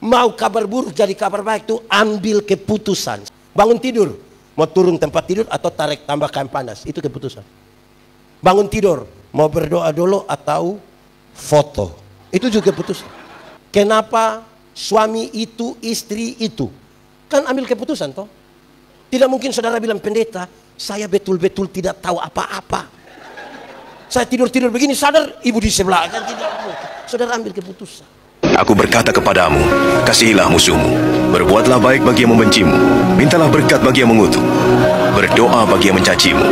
Mau kabar buruk jadi kabar baik tuh ambil keputusan. Bangun tidur, mau turun tempat tidur atau tarik tambah kain panas, itu keputusan. Bangun tidur, mau berdoa dulu atau foto, itu juga keputusan. Kenapa suami itu, istri itu? Kan ambil keputusan toh. Tidak mungkin saudara bilang, pendeta, saya betul-betul tidak tahu apa-apa. Saya tidur-tidur begini, sadar ibu di sebelah. Kan tidak mungkin. Saudara ambil keputusan. Aku berkata kepadamu, kasihilah musuhmu, berbuatlah baik bagi yang membencimu, mintalah berkat bagi yang mengutuk, berdoa bagi yang mencacimu.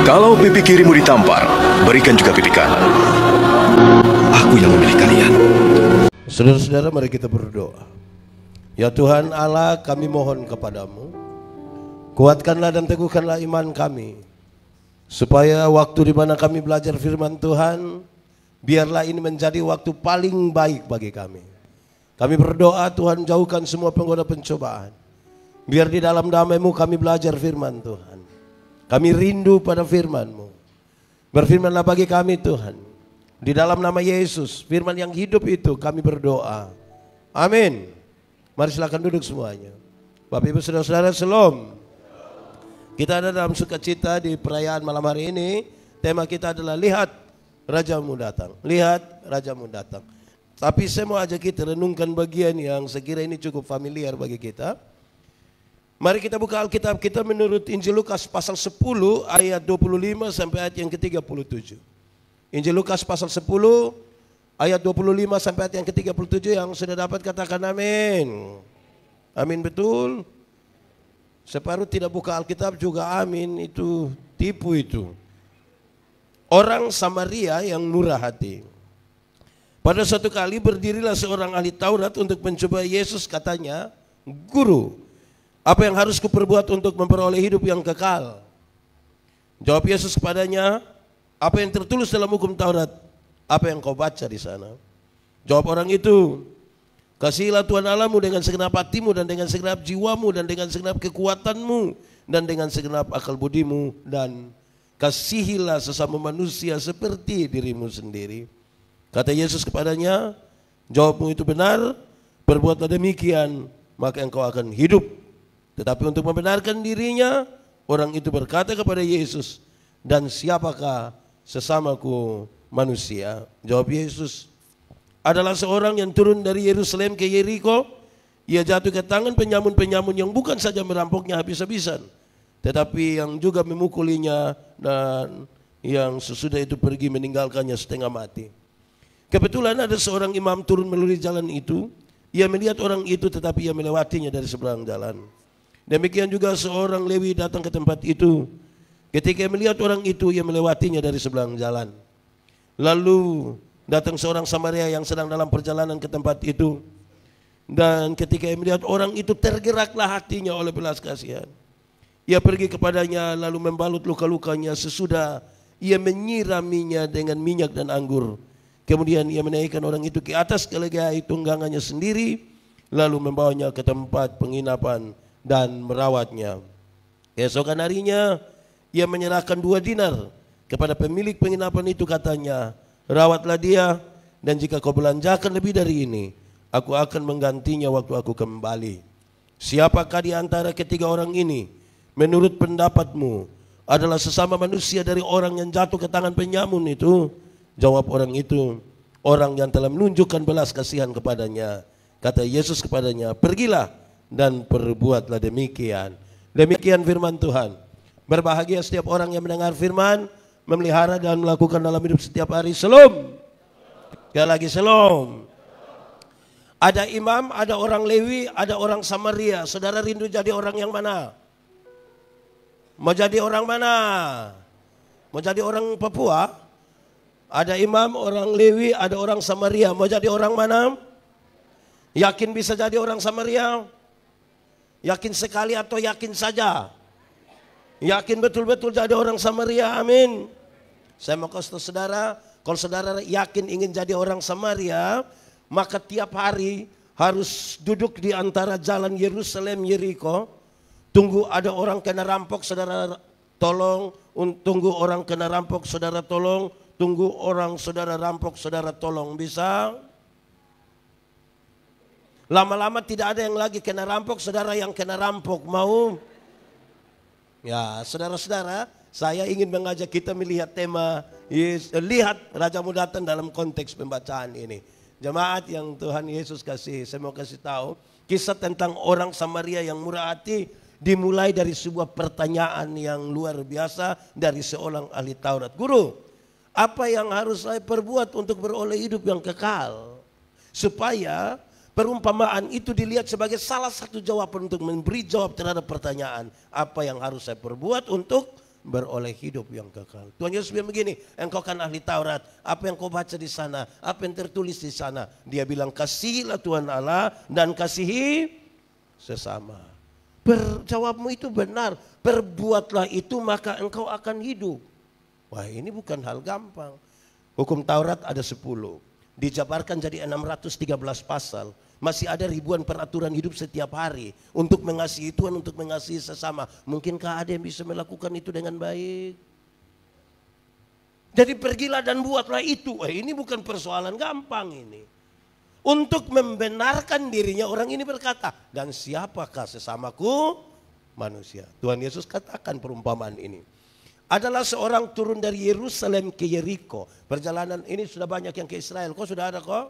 Kalau pipi kirimu ditampar, berikan juga pipi kanan. Aku yang memilih kalian. Saudara-saudara, mari kita berdoa. Ya Tuhan Allah, kami mohon kepadamu, kuatkanlah dan teguhkanlah iman kami, supaya waktu di mana kami belajar firman Tuhan, biarlah ini menjadi waktu paling baik bagi kami. Kami berdoa Tuhan, jauhkan semua penggoda pencobaan. Biar di dalam damai-Mu kami belajar firman Tuhan. Kami rindu pada firman-Mu. Berfirmanlah bagi kami Tuhan. Di dalam nama Yesus, firman yang hidup itu kami berdoa. Amin. Mari silakan duduk semuanya. Bapak Ibu Saudara-saudara, shalom. Kita ada dalam sukacita di perayaan malam hari ini. Tema kita adalah lihat Rajamu datang. Lihat Rajamu datang. Tapi saya mau ajak kita renungkan bagian yang sekira ini cukup familiar bagi kita. Mari kita buka Alkitab kita menurut Injil Lukas pasal 10 ayat 25 sampai ayat yang ke-37. Injil Lukas pasal 10 ayat 25 sampai ayat yang ke-37, yang sudah dapat katakan amin. Amin, betul. Separuh tidak buka Alkitab juga amin, itu tipu itu. Orang Samaria yang murah hati. Pada suatu kali berdirilah seorang ahli Taurat untuk mencoba Yesus, katanya, Guru, apa yang harus kuperbuat untuk memperoleh hidup yang kekal? Jawab Yesus kepadanya, apa yang tertulis dalam hukum Taurat? Apa yang kau baca di sana? Jawab orang itu, kasihilah Tuhan Allahmu dengan segenap hatimu dan dengan segenap jiwamu dan dengan segenap kekuatanmu dan dengan segenap akal budimu, dan kasihilah sesama manusia seperti dirimu sendiri. Kata Yesus kepadanya, jawabmu itu benar, perbuatlah demikian, maka engkau akan hidup. Tetapi untuk membenarkan dirinya, orang itu berkata kepada Yesus, dan siapakah sesamaku manusia? Jawab Yesus, adalah seorang yang turun dari Yerusalem ke Yeriko. Ia jatuh ke tangan penyamun-penyamun yang bukan saja merampoknya habis-habisan, tetapi yang juga memukulinya, dan yang sesudah itu pergi meninggalkannya setengah mati. Kebetulan ada seorang imam turun melalui jalan itu. Ia melihat orang itu, tetapi ia melewatinya dari seberang jalan. Demikian juga seorang Lewi datang ke tempat itu. Ketika ia melihat orang itu, ia melewatinya dari seberang jalan. Lalu datang seorang Samaria yang sedang dalam perjalanan ke tempat itu. Dan ketika ia melihat orang itu, tergeraklah hatinya oleh belas kasihan. Ia pergi kepadanya lalu membalut luka-lukanya, sesudah ia menyiraminya dengan minyak dan anggur. Kemudian ia menaikkan orang itu ke atas keledai tunggangannya sendiri, lalu membawanya ke tempat penginapan dan merawatnya. Keesokan harinya ia menyerahkan 2 dinar kepada pemilik penginapan itu, katanya, rawatlah dia, dan jika kau belanjakan lebih dari ini, aku akan menggantinya waktu aku kembali. Siapakah di antara ketiga orang ini menurut pendapatmu adalah sesama manusia dari orang yang jatuh ke tangan penyamun itu? Jawab orang itu, orang yang telah menunjukkan belas kasihan kepadanya. Kata Yesus kepadanya, pergilah dan perbuatlah demikian. Demikian firman Tuhan. Berbahagia setiap orang yang mendengar firman, memelihara dan melakukan dalam hidup setiap hari. Shalom. Sekali lagi shalom. Ada imam, ada orang Lewi, ada orang Samaria. Saudara rindu jadi orang yang mana? Mau jadi orang mana? Mau jadi orang Papua? Ada imam, orang Lewi, ada orang Samaria. Mau jadi orang mana? Yakin bisa jadi orang Samaria? Yakin sekali atau yakin saja? Yakin betul-betul jadi orang Samaria, amin. Saya mau kasih tahu saudara, kalau saudara yakin ingin jadi orang Samaria, maka tiap hari harus duduk di antara jalan Yerusalem, Yeriko. Tunggu ada orang kena rampok, saudara tolong. Tunggu orang kena rampok, saudara tolong. Tunggu orang saudara rampok, saudara tolong. Bisa? Lama-lama tidak ada yang lagi kena rampok, saudara yang kena rampok mau? Ya, saudara-saudara, saya ingin mengajak kita melihat tema lihat Rajamu datang dalam konteks pembacaan ini. Jemaat yang Tuhan Yesus kasih, saya mau kasih tahu kisah tentang orang Samaria yang murah hati dimulai dari sebuah pertanyaan yang luar biasa dari seorang ahli Taurat. Guru, apa yang harus saya perbuat untuk beroleh hidup yang kekal? Supaya perumpamaan itu dilihat sebagai salah satu jawaban untuk memberi jawab terhadap pertanyaan. Apa yang harus saya perbuat untuk beroleh hidup yang kekal? Tuhan Yesus bilang begini, engkau kan ahli Taurat, apa yang kau baca di sana, apa yang tertulis di sana? Dia bilang, kasihilah Tuhan Allah dan kasihi sesama. Jawabmu itu benar, perbuatlah itu maka engkau akan hidup. Wah, ini bukan hal gampang. Hukum Taurat ada 10, dijabarkan jadi 613 pasal. Masih ada ribuan peraturan hidup setiap hari untuk mengasihi Tuhan, untuk mengasihi sesama. Mungkinkah ada yang bisa melakukan itu dengan baik? Jadi pergilah dan buatlah itu. Ini bukan persoalan gampang ini. Untuk membenarkan dirinya orang ini berkata, dan siapakah sesamaku? Manusia. Tuhan Yesus katakan perumpamaan ini. Adalah seorang turun dari Yerusalem ke Yeriko. Perjalanan ini sudah banyak yang ke Israel. Kok sudah ada kok?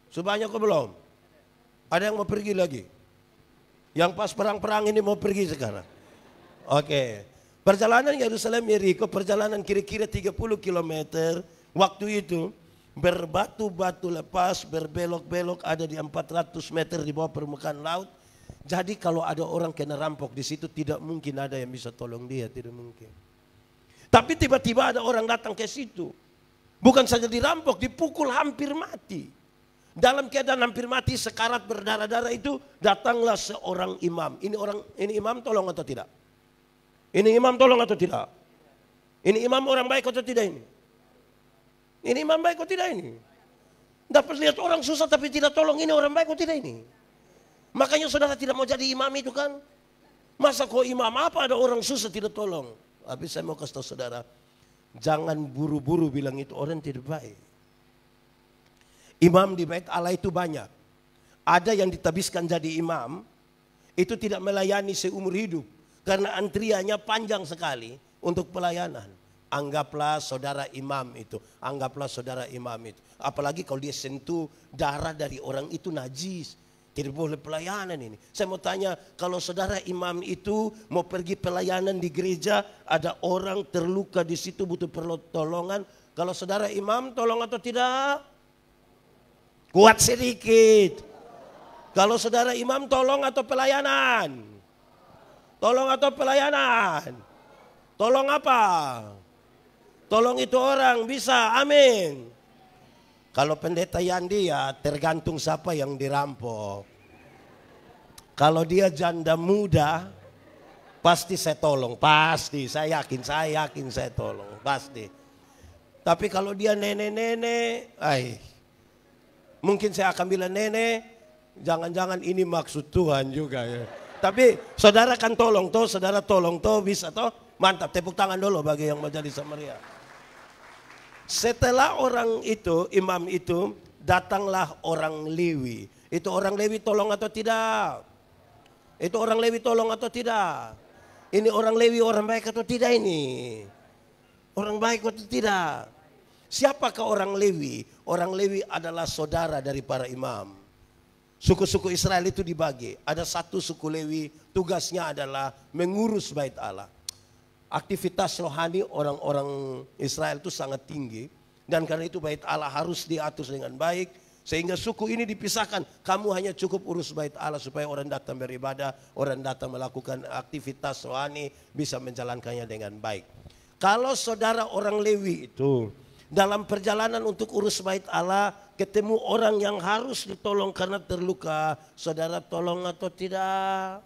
Sudah banyak kok belum? Ada yang mau pergi lagi? Yang pas perang-perang ini mau pergi sekarang? Oke. Perjalanan Yerusalem Yeriko, perjalanan kira-kira 30 km. Waktu itu berbatu-batu lepas, berbelok-belok, ada di 400 meter di bawah permukaan laut. Jadi kalau ada orang kena rampok di situ tidak mungkin ada yang bisa tolong dia, tidak mungkin. Tapi tiba-tiba ada orang datang ke situ. Bukan saja dirampok, dipukul hampir mati. Dalam keadaan hampir mati, sekarat berdarah-darah itu, datanglah seorang imam. Ini imam tolong atau tidak? Ini imam tolong atau tidak? Ini imam orang baik atau tidak ini? Ini imam baik atau tidak ini? Dapat lihat orang susah tapi tidak tolong, ini orang baik atau tidak ini? Makanya saudara tidak mau jadi imam itu kan? Masa kok imam apa ada orang susah tidak tolong? Habis saya mau kasih tahu saudara, jangan buru-buru bilang itu orang tidak baik. Imam di bait Allah itu banyak. Ada yang ditabiskan jadi imam, itu tidak melayani seumur hidup. Karena antriannya panjang sekali untuk pelayanan. Anggaplah saudara imam itu. Anggaplah saudara imam itu. Apalagi kalau dia sentuh darah dari orang itu najis. Tidak boleh pelayanan ini. Saya mau tanya, kalau saudara imam itu mau pergi pelayanan di gereja, ada orang terluka di situ butuh pertolongan. Kalau saudara imam tolong atau tidak? Kuat sedikit. Kalau saudara imam tolong atau pelayanan? Tolong atau pelayanan? Tolong apa? Tolong itu orang bisa, amin. Kalau pendeta Yandi ya tergantung siapa yang dirampok. Kalau dia janda muda, pasti saya tolong, pasti. Saya yakin saya tolong, pasti. Tapi kalau dia nenek-nenek, mungkin saya akan bilang nenek, jangan-jangan ini maksud Tuhan juga ya. Tapi saudara kan tolong toh, saudara tolong toh, bisa toh, mantap. Tepuk tangan dulu bagi yang mau jadi Samaria. Setelah orang itu, imam itu, datanglah orang Lewi. Itu orang Lewi tolong atau tidak? Itu orang Lewi tolong atau tidak? Ini orang Lewi orang baik atau tidak ini? Orang baik atau tidak? Siapakah orang Lewi? Orang Lewi adalah saudara dari para imam. Suku-suku Israel itu dibagi. Ada satu suku Lewi, tugasnya adalah mengurus bait Allah. Aktivitas rohani orang-orang Israel itu sangat tinggi. Dan karena itu bait Allah harus diatur dengan baik. Sehingga suku ini dipisahkan. Kamu hanya cukup urus bait Allah supaya orang datang beribadah. Orang datang melakukan aktivitas rohani bisa menjalankannya dengan baik. Kalau saudara orang Lewi itu dalam perjalanan untuk urus bait Allah ketemu orang yang harus ditolong karena terluka. Saudara tolong atau tidak?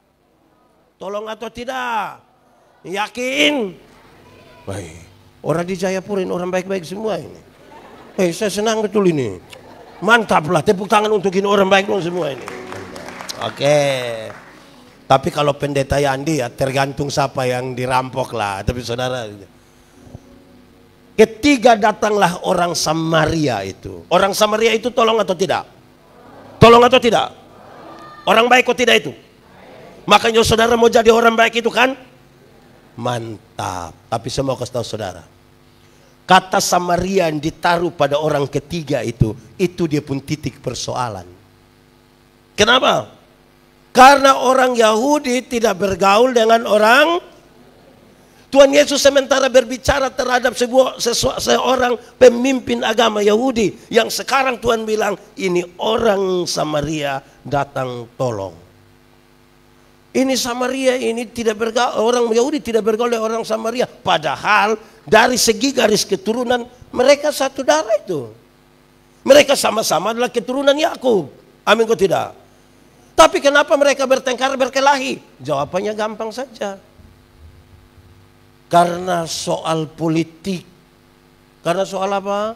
Tolong atau tidak? Yakin? Baik. Orang di Jayapura ini orang baik-baik semua ini. Saya senang betul ini. Mantaplah, tepuk tangan untuk ini orang baik semua ini. Oke. Tapi kalau pendeta Yandi ya tergantung siapa yang dirampok lah. Tapi saudara, ketiga datanglah orang Samaria itu. Orang Samaria itu tolong atau tidak? Tolong atau tidak? Orang baik kok tidak itu? Makanya saudara mau jadi orang baik itu kan? Mantap. Tapi saya mau kasih tahu saudara. Kata Samaria yang ditaruh pada orang ketiga itu dia pun titik persoalan. Kenapa? Karena orang Yahudi tidak bergaul dengan orang. Tuhan Yesus sementara berbicara terhadap seorang pemimpin agama Yahudi. Yang sekarang Tuhan bilang, ini orang Samaria datang tolong. Ini Samaria ini tidak bergaul, orang Yahudi tidak bergaul dengan orang Samaria. Padahal dari segi garis keturunan mereka satu darah itu. Mereka sama-sama adalah keturunan Yakub. Amin kok tidak? Tapi kenapa mereka bertengkar berkelahi? Jawabannya gampang saja. Karena soal politik. Karena soal apa?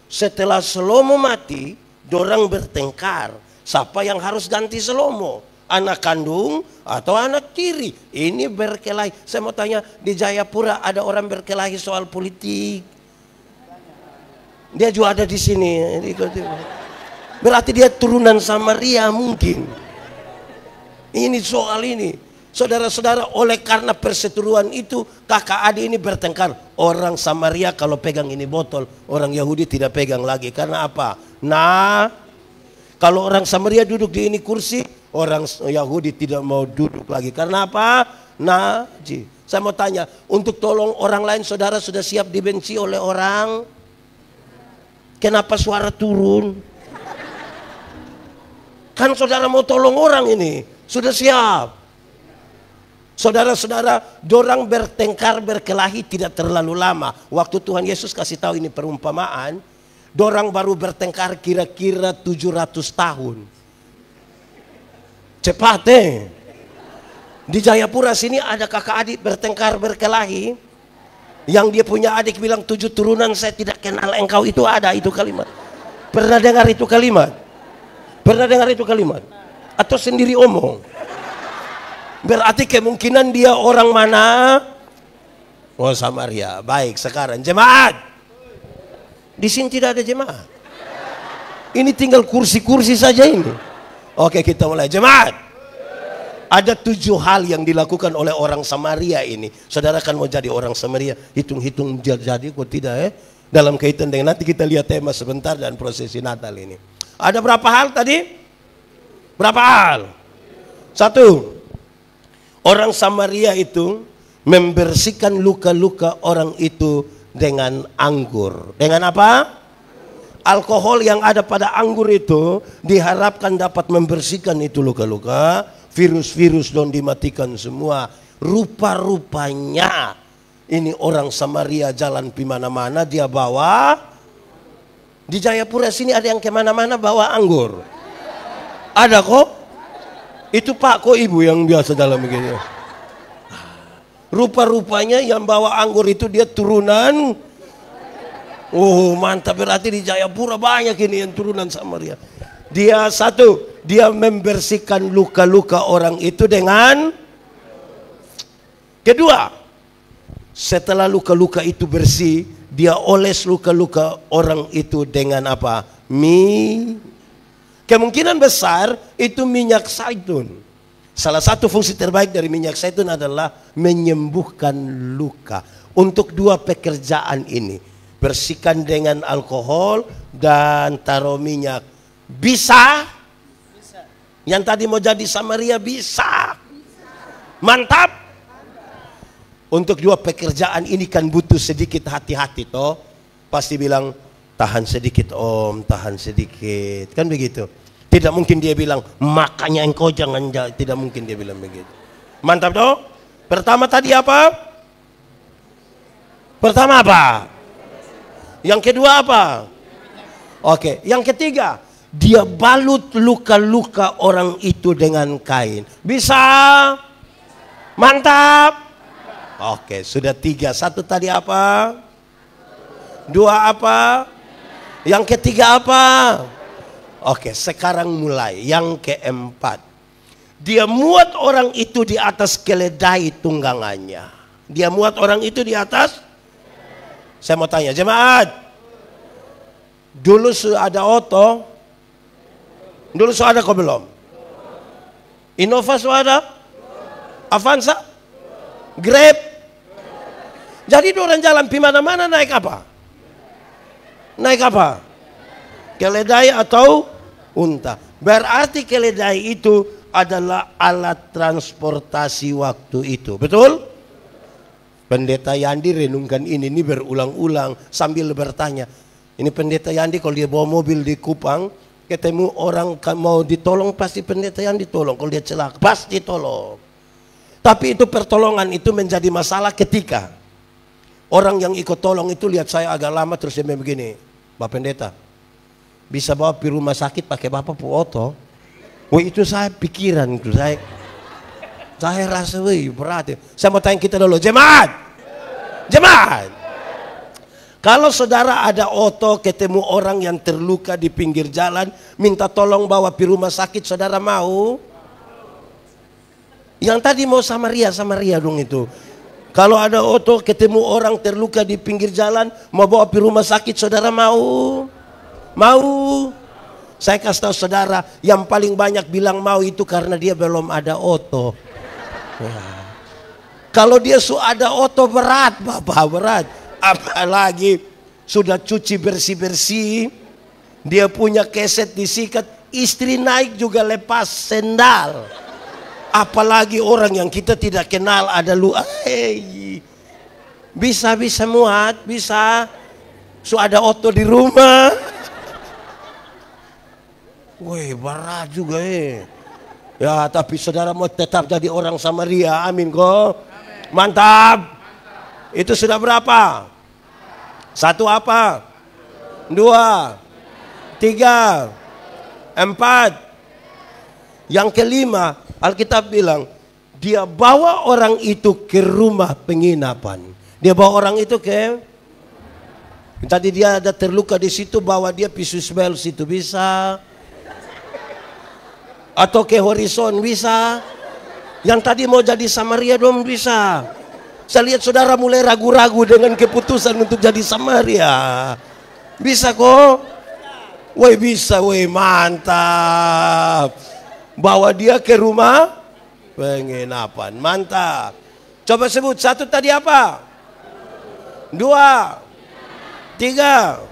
Setelah Salomo mati, dorang bertengkar. Siapa yang harus ganti Salomo? Anak kandung atau anak tiri? Ini berkelahi. Saya mau tanya, di Jayapura ada orang berkelahi soal politik? Dia juga ada di sini. Berarti dia turunan Samaria mungkin. Ini soal ini. Saudara-saudara, oleh karena perseteruan itu kakak adik ini bertengkar. Orang Samaria kalau pegang ini botol, orang Yahudi tidak pegang lagi. Karena apa? Nah, kalau orang Samaria duduk di ini kursi, orang Yahudi tidak mau duduk lagi. Karena apa? Najis. Saya mau tanya, untuk tolong orang lain saudara sudah siap dibenci oleh orang? Kenapa suara turun? Kan saudara mau tolong orang ini, sudah siap. Saudara-saudara, dorang bertengkar berkelahi tidak terlalu lama. Waktu Tuhan Yesus kasih tahu ini perumpamaan, dorang baru bertengkar kira-kira 700 tahun. Cepat Di Jayapura sini ada kakak adik bertengkar berkelahi. Yang dia punya adik bilang 7 turunan saya tidak kenal engkau, itu ada itu kalimat. Pernah dengar itu kalimat? Pernah dengar itu kalimat? Atau sendiri omong? Berarti kemungkinan dia orang mana? Oh, Samaria. Baik, sekarang jemaat. Di sini tidak ada jemaat. Ini tinggal kursi-kursi saja ini. Oke, kita mulai. Jemaat. Ada 7 hal yang dilakukan oleh orang Samaria ini. Saudara kan mau jadi orang Samaria, hitung-hitung jadi kok tidak dalam kaitan dengan nanti kita lihat tema sebentar dan prosesi Natal ini. Ada berapa hal tadi? Berapa hal? 1. Orang Samaria itu membersihkan luka-luka orang itu dengan anggur. Dengan apa? Alkohol yang ada pada anggur itu diharapkan dapat membersihkan itu luka-luka. Virus-virus don dimatikan semua. Rupa-rupanya ini orang Samaria jalan di mana-mana dia bawa. Di Jayapura sini ada yang kemana-mana bawa anggur. Ada kok? Itu pak kok ibu yang biasa dalam begini. Rupa-rupanya yang bawa anggur itu dia turunan. Oh mantap, berarti di Jayapura banyak ini yang turunan Samaria. Dia dia membersihkan luka-luka orang itu dengan. Kedua, setelah luka-luka itu bersih, dia oles luka-luka orang itu dengan apa? Kemungkinan besar itu minyak zaitun. Salah satu fungsi terbaik dari minyak zaitun adalah menyembuhkan luka. Untuk 2 pekerjaan ini, bersihkan dengan alkohol dan taruh minyak. Bisa? Yang tadi mau jadi Samaria bisa. Mantap. Untuk 2 pekerjaan ini kan butuh sedikit hati-hati toh. Pasti bilang tahan sedikit om, tahan sedikit. Kan begitu. Tidak mungkin dia bilang makanya engkau jangan, tidak mungkin dia bilang begitu. Mantap toh. Pertama tadi apa? Pertama apa? Yang kedua apa? Oke, yang ketiga, dia balut luka-luka orang itu dengan kain. Bisa? Mantap. Oke, sudah 3. 1 tadi apa? 2 apa? Yang ketiga apa? Oke, sekarang mulai yang keempat. Dia muat orang itu di atas keledai tunggangannya. Dia muat orang itu di atas. Saya mau tanya jemaat. Dulu sudah ada oto. Dulu sudah ada kok belum? Innova sudah? Avanza? Grab? Jadi orang jalan di mana-mana naik apa? Naik apa? Keledai atau unta. Berarti keledai itu adalah alat transportasi waktu itu. Betul? Pendeta Yandi renungkan ini berulang-ulang sambil bertanya. Ini pendeta Yandi kalau dia bawa mobil di Kupang, ketemu orang mau ditolong, pasti pendeta Yandi tolong. Kalau dia celaka, pasti tolong. Tapi itu pertolongan itu menjadi masalah ketika orang yang ikut tolong itu lihat saya agak lama, terus dia begini, Bapak Pendeta, bisa bawa di rumah sakit pakai Bapak foto? Wah, itu saya pikiran itu saya rasa berat. Saya mau tanya kita dulu, jemaat. Kalau saudara ada oto ketemu orang yang terluka di pinggir jalan, minta tolong bawa di rumah sakit, saudara mau? Yang tadi mau Samaria dong itu. Kalau ada oto ketemu orang terluka di pinggir jalan, mau bawa di rumah sakit, saudara mau? Mau? Saya kasih tahu saudara, yang paling banyak bilang mau itu karena dia belum ada oto. Nah, kalau dia sudah ada oto berat, Bapak berat. Apalagi sudah cuci bersih-bersih, dia punya keset disikat, istri naik juga lepas sendal. Apalagi orang yang kita tidak kenal ada bisa muat, bisa. Sudah ada oto di rumah. Wih, berat juga ya, tapi saudara mau tetap jadi orang Samaria, amin kok. Mantap. Itu sudah berapa? Satu apa? Dua, tiga, empat. Yang kelima, Alkitab bilang dia bawa orang itu ke rumah penginapan. Dia bawa orang itu ke, tadi dia ada terluka di situ, bawa dia Pisus Bel situ bisa, atau ke Horizon bisa. Yang tadi mau jadi Samaria dong bisa. Saya lihat saudara mulai ragu-ragu dengan keputusan untuk jadi Samaria. Bisa kok? Woi bisa, woi mantap. Bawa dia ke rumah penginapan, mantap. Coba sebut, satu tadi apa? Dua, tiga,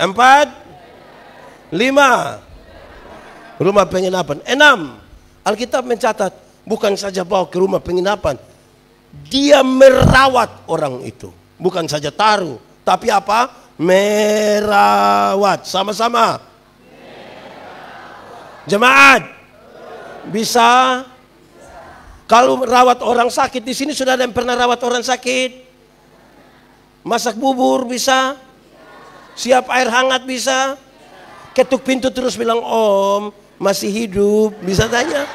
empat, lima. Rumah penginapan. 6. Alkitab mencatat, bukan saja bawa ke rumah penginapan, dia merawat orang itu. Bukan saja taruh, tapi apa? Merawat. Sama-sama. Jemaat, bisa? Kalau merawat orang sakit, di sini sudah ada yang pernah rawat orang sakit? Masak bubur bisa? Siap air hangat bisa? Ketuk pintu terus bilang, Om, masih hidup? Bisa tanya?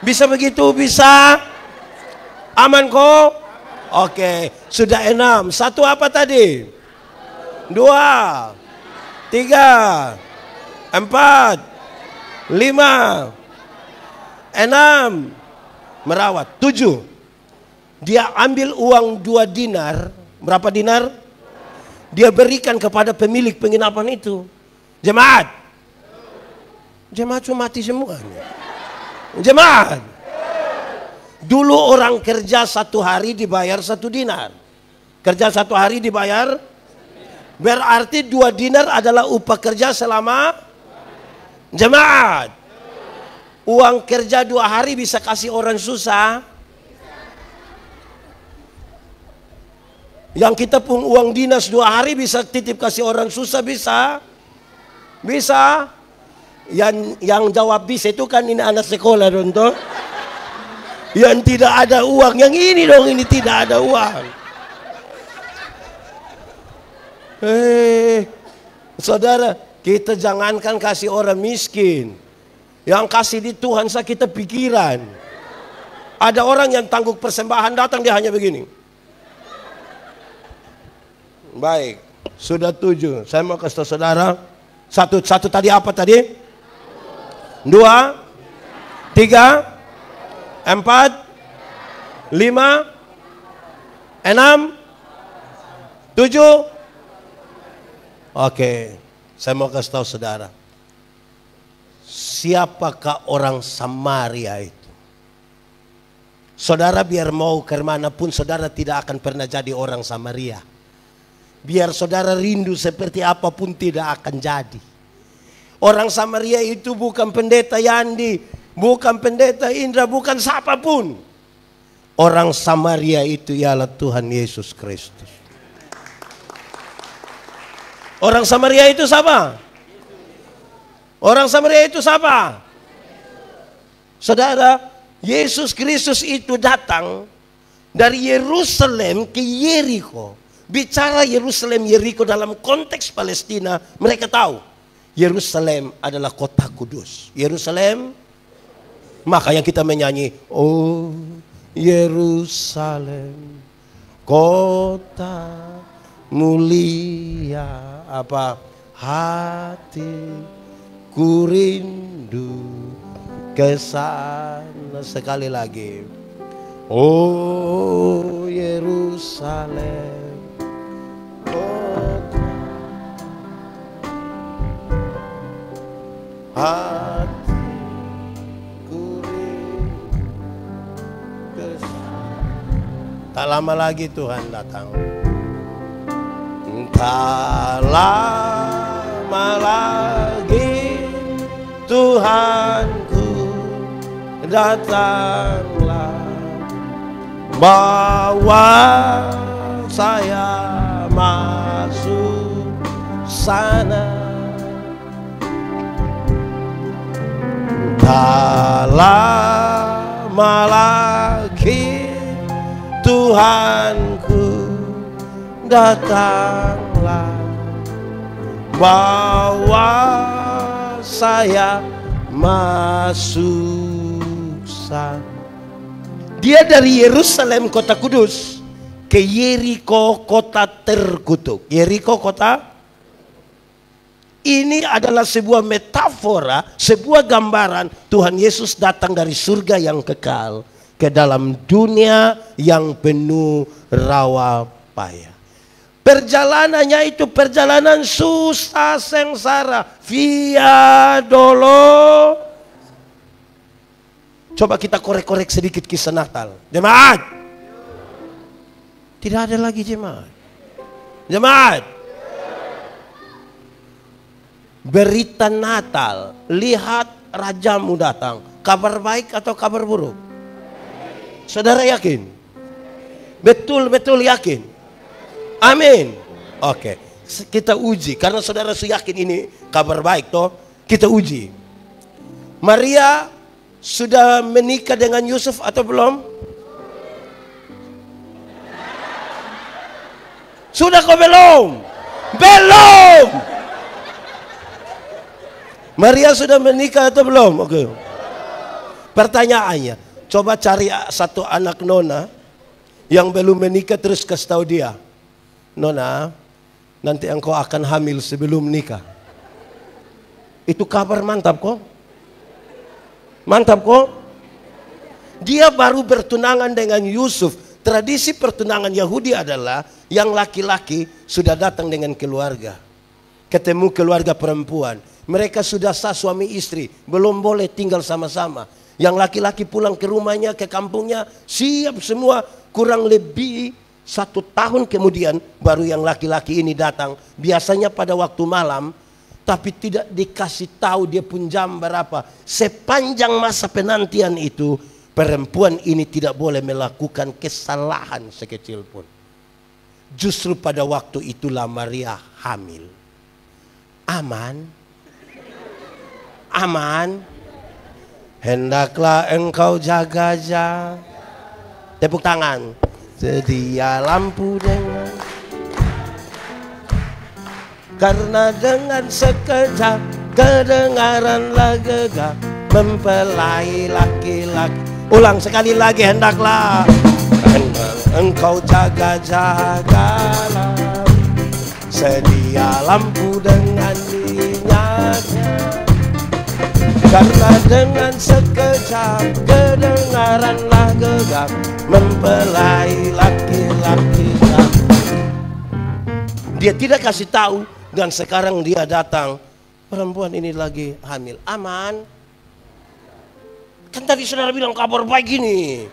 Bisa begitu? Bisa? Aman kok? Oke, sudah 6. Satu apa tadi? 2, 3, 4, 5, 6. Merawat. 7. Dia ambil uang 2 dinar. Berapa dinar? Dia berikan kepada pemilik penginapan itu. Jemaat. Jemaat cuma mati semuanya. Jemaat. Dulu orang kerja 1 hari dibayar 1 dinar. Kerja 1 hari dibayar. Berarti 2 dinar adalah upah kerja selama. Jemaat. Uang kerja 2 hari bisa kasih orang susah. Yang kita pun uang dinas 2 hari bisa titip kasih orang susah, bisa. Bisa. Yang jawab bisa itu kan ini anak sekolah dong toh. Yang tidak ada uang, yang ini dong, ini tidak ada uang. Saudara, kita jangankan kasih orang miskin. Yang kasih di Tuhan saya kita pikiran. Ada orang yang tangguh persembahan datang dia hanya begini. Baik, sudah 7. Saya mau kasih tahu saudara. Satu tadi apa tadi? 2, 3, 4, 5, 6, 7. Oke, saya mau kasih tahu saudara. Siapakah orang Samaria itu? Saudara biar mau kemanapun, saudara tidak akan pernah jadi orang Samaria. Biar saudara rindu seperti apapun tidak akan jadi. Orang Samaria itu bukan pendeta Yandi, bukan pendeta Indra, bukan siapapun. Orang Samaria itu ialah Tuhan Yesus Kristus. Orang Samaria itu siapa? Orang Samaria itu siapa? Saudara, Yesus Kristus itu datang dari Yerusalem ke Yeriko. Bicara Yerusalem, Yeriko dalam konteks Palestina, mereka tahu Yerusalem adalah kota kudus. Yerusalem, makanya kita menyanyi, oh Yerusalem, kota mulia, apa hatiku rindu ke sana. Sekali lagi, oh Yerusalem, kota hatiku rindu ke sana. Tak lama lagi Tuhan datang. Tak lama lagi Tuhanku datanglah, bawa saya masuk sana. Tak lama lagi Tuhanku datanglah, bawa saya masuk sana. Dia dari Yerusalem kota kudus ke Yeriko kota terkutuk. Yeriko kota, ini adalah sebuah metafora, sebuah gambaran Tuhan Yesus datang dari surga yang kekal ke dalam dunia yang penuh rawa payah. Perjalanannya itu perjalanan susah sengsara, via dolo. Coba kita korek-korek sedikit kisah Natal. Jemaat, tidak ada lagi jemaat. Jemaat, berita Natal, lihat rajamu datang. Kabar baik atau kabar buruk? Saudara yakin? Betul-betul yakin? Amin. Oke, kita uji. Karena saudara yakin ini kabar baik toh, kita uji. Maria sudah menikah dengan Yusuf atau belum? Sudah kok belum? Belum. Maria sudah menikah atau belum? Oke. Pertanyaannya, coba cari satu anak nona yang belum menikah terus kasih tahu dia, Nona, nanti engkau akan hamil sebelum nikah. Itu kabar mantap kok. Mantap kok. Dia baru bertunangan dengan Yusuf. Tradisi pertunangan Yahudi adalah yang laki-laki sudah datang dengan keluarga, ketemu keluarga perempuan. Mereka sudah sah suami istri, belum boleh tinggal sama-sama. Yang laki-laki pulang ke rumahnya, ke kampungnya, siap semua. Kurang lebih 1 tahun kemudian baru yang laki-laki ini datang. Biasanya pada waktu malam, tapi tidak dikasih tahu dia pun jam berapa. Sepanjang masa penantian itu, perempuan ini tidak boleh melakukan kesalahan sekecil pun. Justru pada waktu itulah Maria hamil. Aman? Aman? Hendaklah engkau jaga-jaga. Tepuk tangan. Sedia lampu dengan, karena dengan sekejap kedengaranlah gegap mempelai laki-laki. Ulang sekali lagi, hendaklah engkau jaga-jagalah, sedia lampu dengan minyaknya, karena dengan sekejap kedengaranlah gegap mempelai laki-laki. Dia tidak kasih tahu, dan sekarang dia datang, perempuan ini lagi hamil. Aman? Kan tadi saudara bilang kabar baik ini.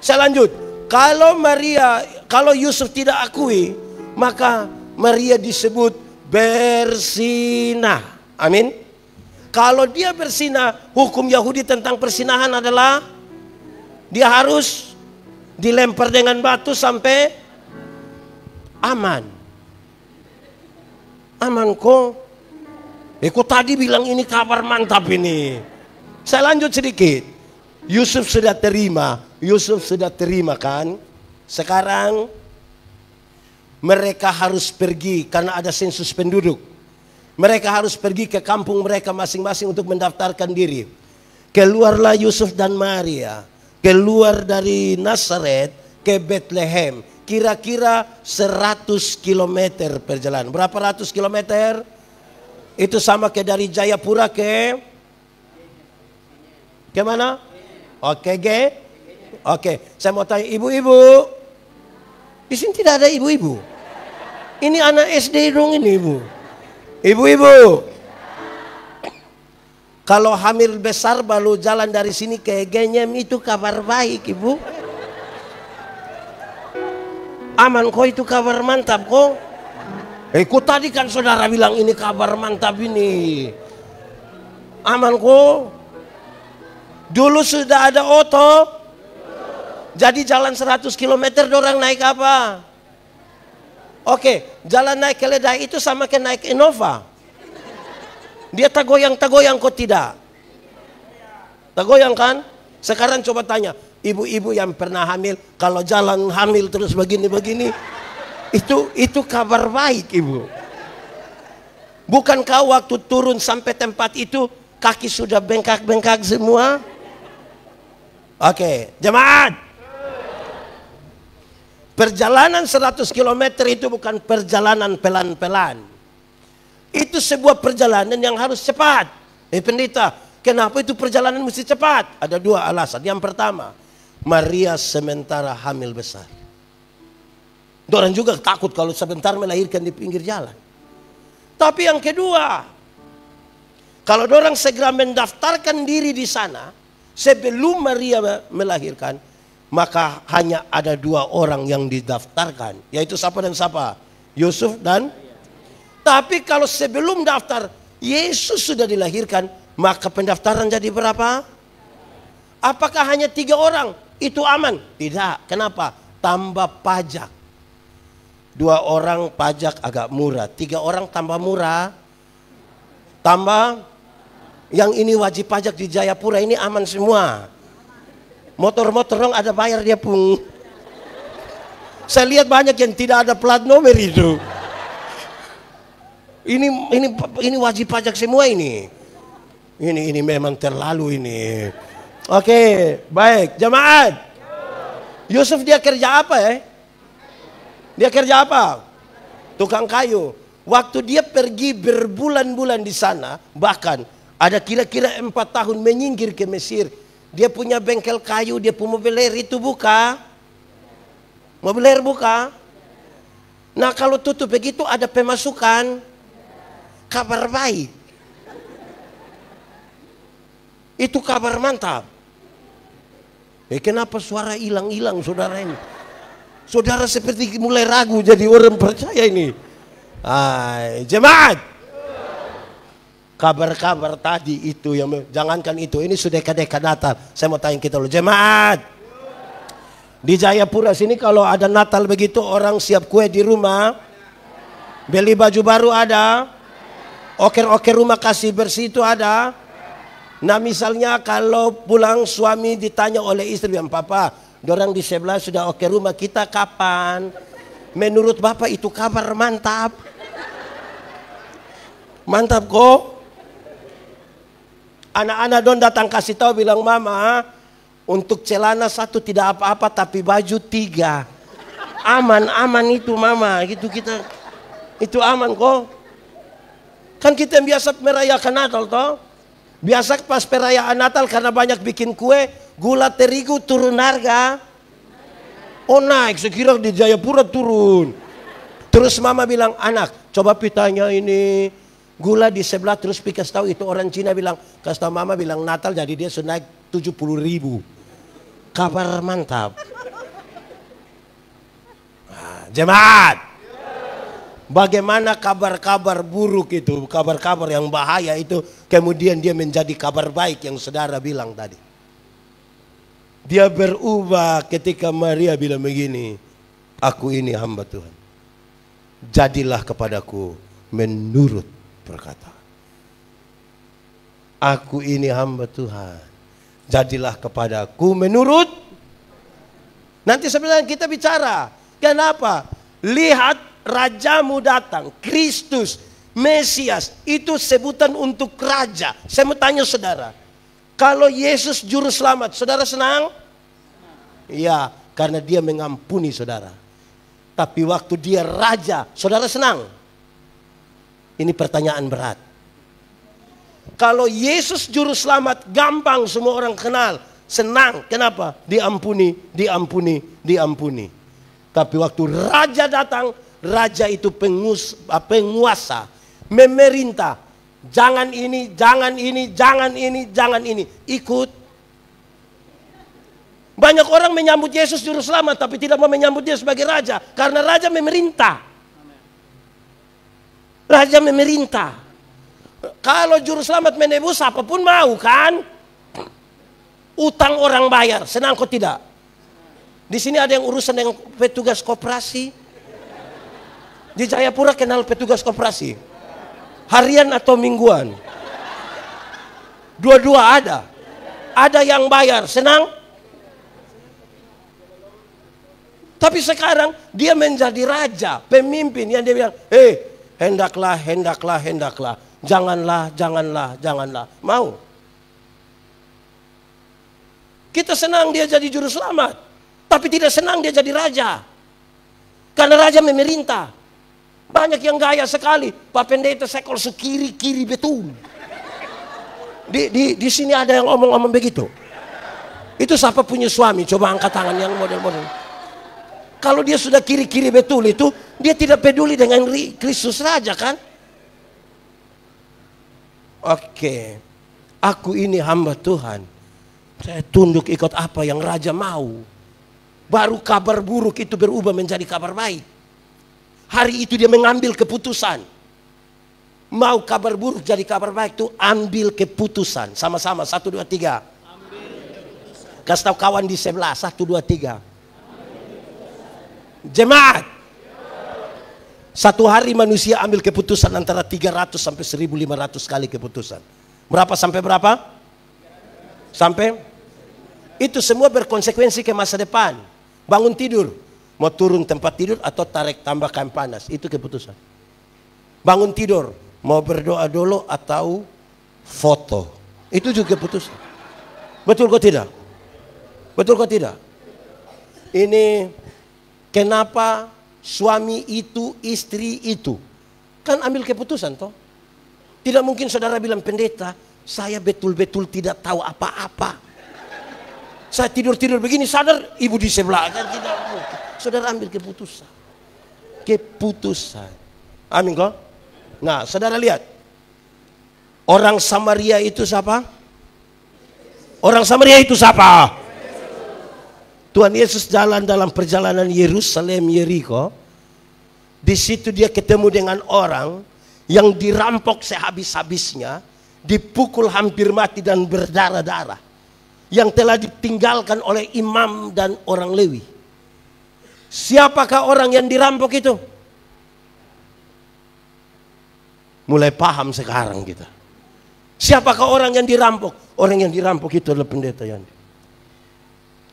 Saya lanjut. Kalau Yusuf tidak akui, maka Maria disebut bersinah. Amin. Kalau dia bersinah, hukum Yahudi tentang persinahan adalah dia harus dilempar dengan batu sampai aman. Aman kok. Kok tadi bilang ini kabar mantap ini. Saya lanjut sedikit. Yusuf sudah terima kan. Sekarang mereka harus pergi karena ada sensus penduduk. Mereka harus pergi ke kampung mereka masing-masing untuk mendaftarkan diri. Keluarlah Yusuf dan Maria, keluar dari Nazaret ke Bethlehem. Kira-kira 100 km perjalanan. Berapa ratus kilometer? Itu sama kayak dari Jayapura ke mana? Oke, saya mau tanya ibu-ibu. Di sini tidak ada ibu-ibu. Ini anak SD dong ini, ibu. Ibu-ibu, kalau hamil besar baru jalan dari sini ke Genyem itu kabar baik, ibu. Aman kok, itu kabar mantap kok. Kok tadi kan saudara bilang ini kabar mantap ini. Aman kok. Dulu sudah ada oto. Jadi jalan 100 km dorang naik apa? Oke, jalan naik keledai itu sama kayak naik Innova. Dia tagoyang kok tidak? Tagoyang kan? Sekarang coba tanya, ibu-ibu yang pernah hamil, kalau jalan hamil terus begini-begini, itu kabar baik, ibu. Bukankah waktu turun sampai tempat itu kaki sudah bengkak-bengkak semua? Oke, jemaat. Perjalanan 100 km itu bukan perjalanan pelan-pelan. Itu sebuah perjalanan yang harus cepat. Pendeta, kenapa itu perjalanan mesti cepat? Ada dua alasan. Yang pertama, Maria sementara hamil besar. Dorang juga takut kalau sebentar melahirkan di pinggir jalan. Tapi yang kedua, kalau dorang segera mendaftarkan diri di sana sebelum Maria melahirkan, maka hanya ada dua orang yang didaftarkan, yaitu siapa dan siapa? Yusuf dan. Tapi kalau sebelum daftar Yesus sudah dilahirkan, maka pendaftaran jadi berapa? Apakah hanya 3 orang? Itu aman? Tidak. Kenapa? Tambah pajak. 2 orang pajak agak murah, 3 orang tambah murah. Tambah yang ini wajib pajak di Jayapura ini aman semua. Motor-motor dong ada bayar dia pun. Saya lihat banyak yang tidak ada plat nomor itu. Ini wajib pajak semua ini. Ini memang terlalu ini. Oke, baik, jemaat. Yusuf dia kerja apa ya? Dia kerja apa? Tukang kayu. Waktu dia pergi berbulan-bulan di sana, bahkan ada kira-kira 4 tahun menyingkir ke Mesir. Dia punya bengkel kayu, dia punya mobil air itu buka. Mobil air buka. Nah kalau tutup begitu ada pemasukan. Kabar baik. Itu kabar mantap. Kenapa suara hilang-hilang saudara ini? Saudara seperti mulai ragu jadi orang percaya ini. Jemaat. Kabar-kabar tadi itu yang jangankan itu, ini sudah dekat Natal. Saya mau tanya kita dulu, jemaat. Di Jayapura sini kalau ada Natal begitu orang siap kue di rumah, beli baju baru ada, oker-oker rumah kasih bersih itu ada. Nah misalnya kalau pulang suami ditanya oleh istri, yang papa, dorang di sebelah sudah oker rumah kita kapan? Menurut bapak itu kabar mantap. Mantap kok. Anak-anak don datang kasih tahu bilang mama, untuk celana 1 tidak apa-apa tapi baju 3. Aman itu mama, gitu kita. Itu aman kok. Kan kita yang biasa merayakan Natal toh. Biasa pas perayaan Natal karena banyak bikin kue, gula terigu turun harga. Oh naik, sekira di Jayapura turun. Terus mama bilang, anak coba pitanya ini. Gula di sebelah terus kasih tahu itu orang Cina bilang, kasih tahu mama bilang Natal jadi dia sudah naik 70.000. Kabar mantap. Jemaat, bagaimana kabar-kabar buruk itu, kabar-kabar yang bahaya itu, kemudian dia menjadi kabar baik yang saudara bilang tadi. Dia berubah ketika Maria bilang begini, aku ini hamba Tuhan, jadilah kepadaku menurut perkataan. Aku ini hamba Tuhan, jadilah kepadaku menurut. Nanti sebenarnya kita bicara, kenapa? Lihat, rajamu datang, Kristus, Mesias, itu sebutan untuk raja. Saya mau tanya saudara, kalau Yesus juru selamat, saudara senang? Iya, karena dia mengampuni saudara. Tapi waktu dia raja, saudara senang? Ini pertanyaan berat. Kalau Yesus juru selamat, gampang semua orang kenal, senang. Kenapa? Diampuni, diampuni, diampuni. Tapi waktu raja datang, raja itu penguasa, memerintah. Jangan ini, jangan ini, jangan ini, jangan ini. Ikut. Banyak orang menyambut Yesus juru selamat, tapi tidak mau menyambut dia sebagai raja. Karena raja memerintah. Raja memerintah. Kalau juru selamat menebus, apapun mau kan? Utang orang bayar, senang kok tidak? Di sini ada yang urusan dengan petugas koperasi. Di Jayapura kenal petugas koperasi? Harian atau mingguan? Dua-dua ada. Ada yang bayar, senang? Tapi sekarang dia menjadi raja, pemimpin yang dia bilang, hendaklah, hendaklah, hendaklah. Janganlah, janganlah, janganlah. Mau? Kita senang dia jadi juru selamat, tapi tidak senang dia jadi raja. Karena raja memerintah. Banyak yang gaya sekali. Pak Pendeta sekol sekiri-kiri betul. Di sini ada yang ngomong-ngomong begitu. Itu siapa punya suami? Coba angkat tangan yang model-model. Kalau dia sudah kiri-kiri betul itu, dia tidak peduli dengan Kristus Raja kan? Oke, aku ini hamba Tuhan. Saya tunduk ikut apa yang Raja mau. Baru kabar buruk itu berubah menjadi kabar baik. Hari itu dia mengambil keputusan. Mau kabar buruk jadi kabar baik itu ambil keputusan. Sama-sama, 1, 2, 3. Kasih tahu kawan di sebelah, 1, 2, 3. Jemaat. Satu hari manusia ambil keputusan antara 300 sampai 1500 kali keputusan. Berapa sampai berapa? Sampai? Itu semua berkonsekuensi ke masa depan. Bangun tidur, mau turun tempat tidur atau tarik tambah kain panas, itu keputusan. Bangun tidur, mau berdoa dulu atau foto, itu juga keputusan. Betul kok tidak? Betul kok tidak? Ini kenapa suami itu, istri itu kan ambil keputusan toh. Tidak mungkin saudara bilang, pendeta, saya betul-betul tidak tahu apa-apa. Saya tidur-tidur begini sadar ibu di sebelah. Kan tidak mungkin. Saudara ambil keputusan. Keputusan. Amin kok? Nah, saudara lihat. Orang Samaria itu siapa? Orang Samaria itu siapa? Tuhan Yesus jalan dalam perjalanan Yerusalem, Yeriko. Di situ dia ketemu dengan orang yang dirampok sehabis-habisnya, dipukul hampir mati dan berdarah-darah, yang telah ditinggalkan oleh imam dan orang Lewi. Siapakah orang yang dirampok itu? Mulai paham sekarang kita. Siapakah orang yang dirampok? Orang yang dirampok itu adalah pendeta Yandi.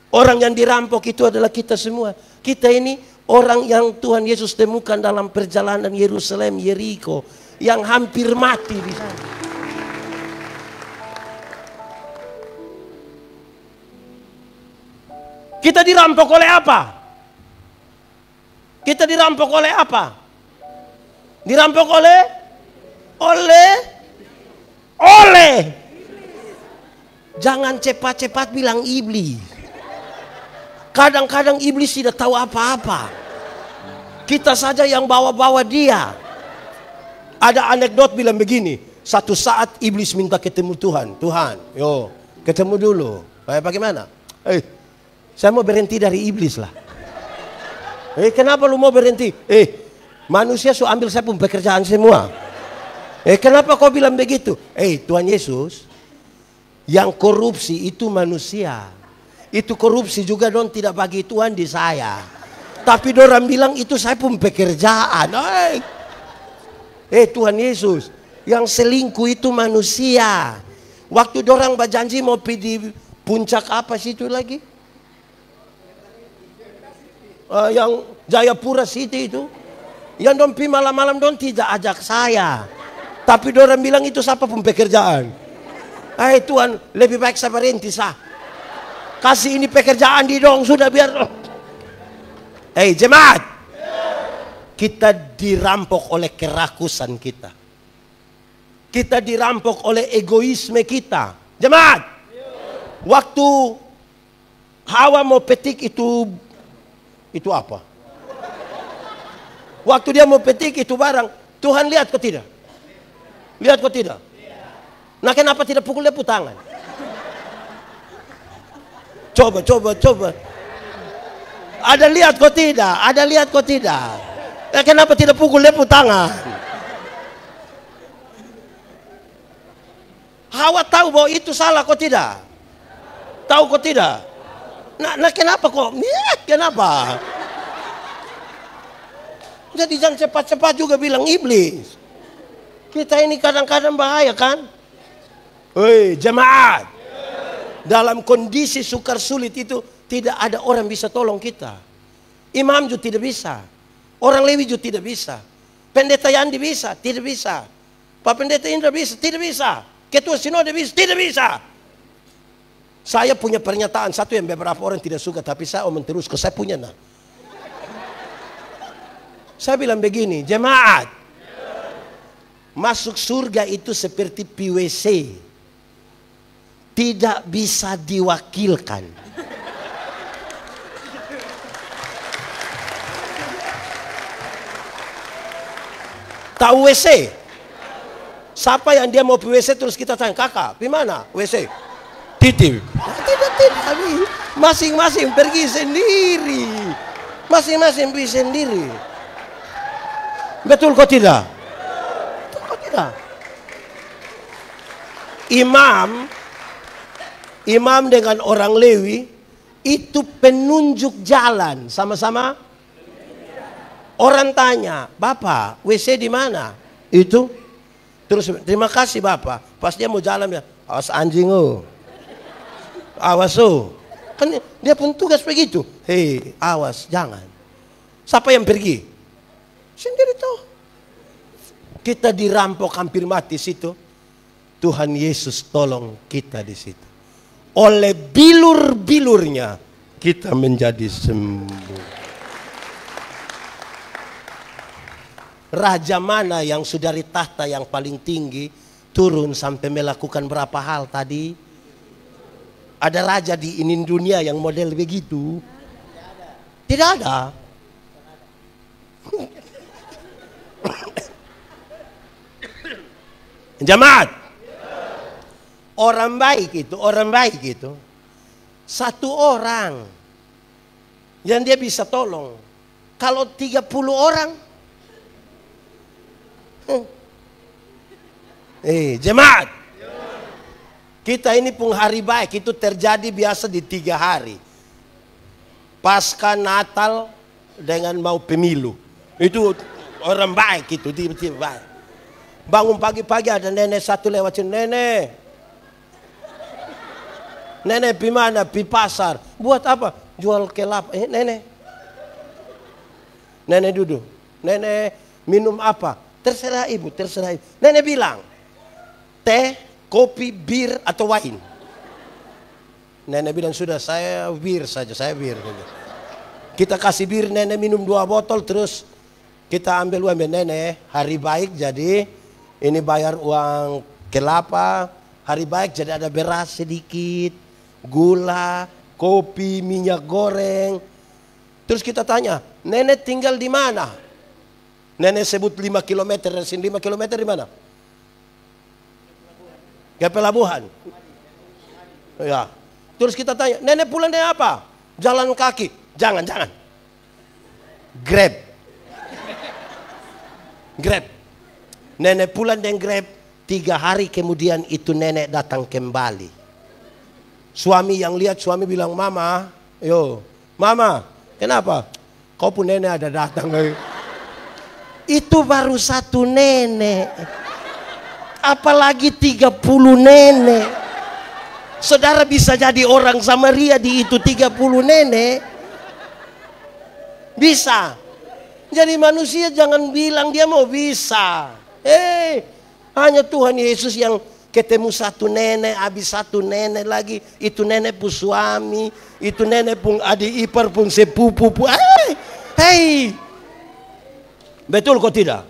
Orang yang dirampok itu adalah kita semua. Kita ini orang yang Tuhan Yesus temukan dalam perjalanan Yerusalem, Yeriko, yang hampir mati di sana. Kita dirampok oleh apa? Kita dirampok oleh apa? Dirampok oleh Jangan cepat-cepat bilang iblis. Kadang-kadang iblis tidak tahu apa-apa. Kita saja yang bawa-bawa dia. Ada anekdot bilang begini. Satu saat iblis minta ketemu Tuhan. Tuhan, yo ketemu dulu. Bagaimana? Saya mau berhenti dari iblis lah. Kenapa lu mau berhenti? Manusia su ambil saya pun pekerjaan semua. Kenapa kau bilang begitu? Tuhan Yesus, yang korupsi itu manusia. Itu korupsi juga dong tidak bagi Tuhan di saya. Tapi dorang bilang itu saya pun pekerjaan. Tuhan Yesus, yang selingkuh itu manusia. Waktu dorang berjanji mau pergi di puncak apa situ lagi? Yang Jayapura City itu. Yang dong pergi malam-malam dong tidak ajak saya. Tapi dorang bilang itu siapa pun pekerjaan. Tuhan, lebih baik saya berhenti sah. Kasih ini pekerjaan di dong sudah biar. Jemaat. Kita dirampok oleh kerakusan kita. Kita dirampok oleh egoisme kita. Jemaat. Waktu Hawa mau petik itu apa? Waktu dia mau petik itu barang, Tuhan lihat kok tidak? Lihat kok tidak? Nah kenapa tidak pukul lepu tangan? Coba. Ada lihat kok tidak? Ada lihat kok tidak? Nah, kenapa tidak pukul lepu tangan? Hawa tahu bahwa itu salah kok tidak? Tahu kok tidak? Nah kenapa kok? Kenapa? Jadi jangan cepat-cepat juga bilang iblis. Kita ini kadang-kadang bahaya kan? Jemaat. Dalam kondisi sukar sulit itu tidak ada orang bisa tolong kita. Imam juga tidak bisa. Orang Lewi juga tidak bisa. Pendeta Yandi bisa, tidak bisa. Pak Pendeta Indra bisa, tidak bisa. Ketua Sinode bisa, tidak bisa. Saya punya pernyataan satu yang beberapa orang tidak suka, tapi saya omong terus ke saya punya. Saya bilang begini, jemaat. Masuk surga itu seperti PWC. Tidak bisa diwakilkan. Tahu WC? Siapa yang dia mau WC terus kita tanya, kakak, di mana WC? Titip. Tidak. Masing-masing pergi sendiri. Masing-masing pergi sendiri. Betul kok tidak? Imam dengan orang Lewi itu penunjuk jalan sama-sama. Orang tanya, Bapak, WC di mana? Itu. Terus terima kasih Bapak. Pas dia mau jalan ya, awas anjing awas Kan dia pun tugas begitu. Awas jangan. Siapa yang pergi? Sendiri tuh. Kita dirampok hampir mati situ. Tuhan Yesus tolong kita di situ. Oleh bilur-bilurnya kita menjadi sembuh. Raja mana yang sudah di tahta yang paling tinggi turun sampai melakukan berapa hal tadi? Ada raja di ini dunia yang model begitu? Tidak ada. Jemaat, orang baik itu satu orang yang dia bisa tolong. Kalau 30 orang, jemaat, kita ini pun hari baik itu terjadi biasa di 3 hari. Pasca Natal dengan mau pemilu, itu orang baik itu tiba-tiba baik. Bangun pagi-pagi ada nenek satu lewat sini. Nenek pi mana? Pi pasar. Buat apa? Jual kelapa. Nenek duduk. Nenek minum apa? Terserah ibu, terserah ibu. Nenek bilang, teh, kopi, bir atau wine. Nenek bilang sudah saya bir saja, saya bir. Kita kasih bir, nenek minum 2 botol terus kita ambil uang nenek. Hari baik jadi ini bayar uang kelapa, hari baik jadi ada beras sedikit, gula, kopi, minyak goreng. Terus kita tanya, nenek tinggal di mana? Nenek sebut 5 km dari sini. 5 km di mana? Ke pelabuhan. Ya. Terus kita tanya, nenek pulang dari apa? Jalan kaki. Jangan. Grab. Grab. Nenek pulang dengan Grab. 3 hari kemudian itu nenek datang kembali. Suami yang lihat, suami bilang, Mama, Mama, kenapa? Kau pun nenek ada datang. Itu baru 1 nenek. Apalagi 30 nenek. Saudara bisa jadi orang Samaria di itu 30 nenek. Bisa. Jadi manusia jangan bilang dia mau bisa. Hanya Tuhan Yesus yang ketemu 1 nenek, habis 1 nenek lagi. Itu nenek pun suami, itu nenek pun adik ipar pun sepupu. Betul kok tidak?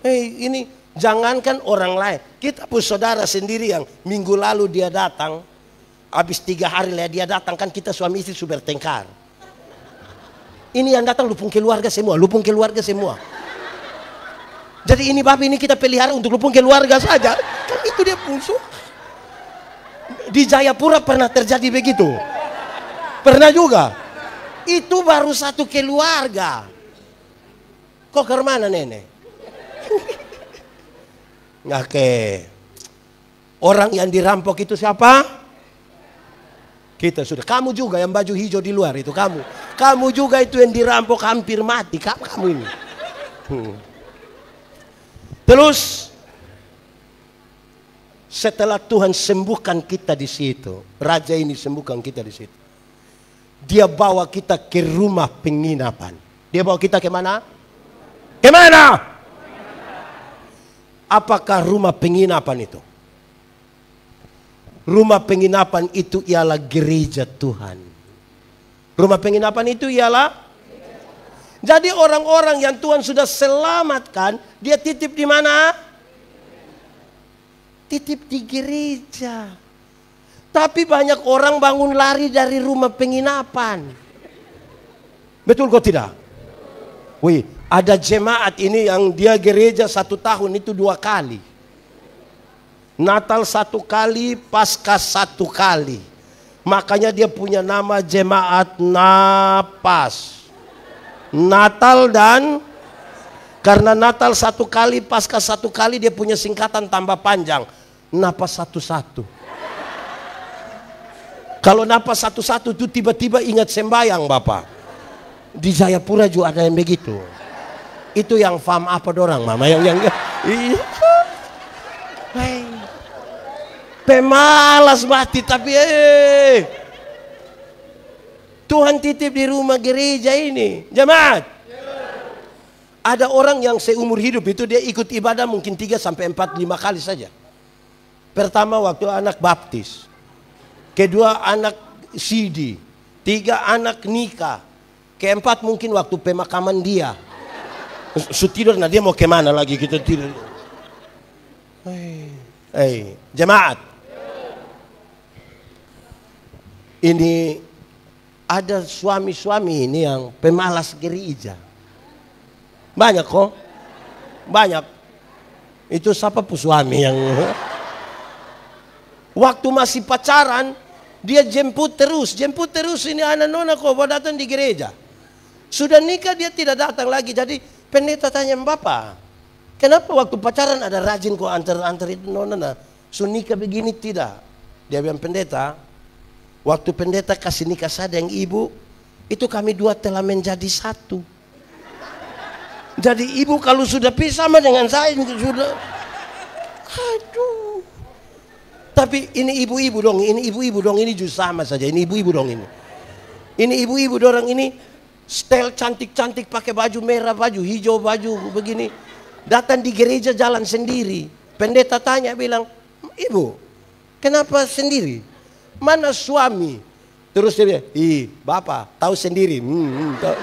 Ini jangankan orang lain. Kita pun saudara sendiri yang minggu lalu dia datang. Habis 3 hari lah dia datang, kan kita suami istri sudah bertengkar. Ini yang datang lupung keluarga semua, lupung keluarga semua. Jadi ini babi ini kita pelihara untuk lupung keluarga saja. Kan itu dia musuh. Di Jayapura pernah terjadi begitu. Pernah juga. Itu baru 1 keluarga. Kok ke mana nenek? Oke. Orang yang dirampok itu siapa? Kita sudah. Kamu juga yang baju hijau di luar itu kamu. Kamu juga itu yang dirampok hampir mati. Kamu ini. Terus setelah Tuhan sembuhkan kita di situ, Raja ini sembuhkan kita di situ. Dia bawa kita ke rumah penginapan. Dia bawa kita ke mana? Kemana? Apakah rumah penginapan itu? Rumah penginapan itu ialah gereja Tuhan. Rumah penginapan itu ialah. Jadi orang-orang yang Tuhan sudah selamatkan, dia titip di mana? Titip di gereja. Tapi banyak orang bangun lari dari rumah penginapan. Betul kok tidak? Wih, ada jemaat ini yang dia gereja 1 tahun itu 2 kali. Natal 1 kali, Paskah 1 kali. Makanya dia punya nama jemaat Napas. Natal dan karena Natal 1 kali, Paskah 1 kali, dia punya singkatan tambah panjang. Napas 11. Kalau napas 11 itu tiba-tiba ingat sembahyang Bapak. Di Jayapura juga ada yang begitu. Itu yang fam apa dorang mama yang pemalas mati tapi Tuhan titip di rumah gereja ini. Jemaat. Ada orang yang seumur hidup itu dia ikut ibadah mungkin 3 sampai 4, 5 kali saja. Pertama waktu anak baptis. Kedua anak CD. 3 anak nikah. Keempat mungkin waktu pemakaman dia. Tidur, nah dia mau kemana lagi kita tidur. Jemaat. Ini ada suami-suami ini yang pemalas gereja. Banyak kok. Banyak. Itu siapa pun suami yang waktu masih pacaran dia jemput terus ini anak nona kok mau datang di gereja. Sudah nikah dia tidak datang lagi. Jadi pendeta tanya Bapak, kenapa waktu pacaran ada rajin kok antar itu nona? So nikah begini tidak? Dia bilang pendeta, waktu pendeta kasih nikah saya dengan ibu, itu kami 2 telah menjadi 1. Jadi ibu kalau sudah pisah sama dengan saya sudah, aduh. Tapi ini ibu-ibu dong, ini justru sama saja. Ini ibu-ibu dong ini. Ini ibu-ibu dorang ini style cantik-cantik pakai baju merah, baju hijau, baju begini. Datang di gereja jalan sendiri. Pendeta tanya bilang, ibu, kenapa sendiri? Mana suami? Terus dia bilang, bapak tahu sendiri. Tahu.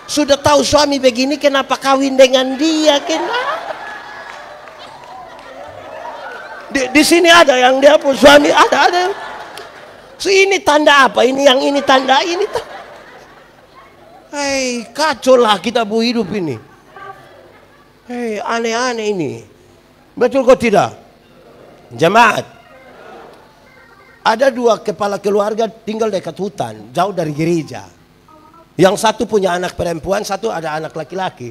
Sudah tahu suami begini, kenapa kawin dengan dia? Kenapa? Di sini ada yang dia pun suami, ada. So, ini tanda apa? Ini yang ini tanda ini. Kacau lah kita bu hidup ini. Aneh-aneh ini. Betul kok tidak? Jemaat. Ada 2 kepala keluarga tinggal dekat hutan, jauh dari gereja. Yang satu punya anak perempuan, satu ada anak laki-laki.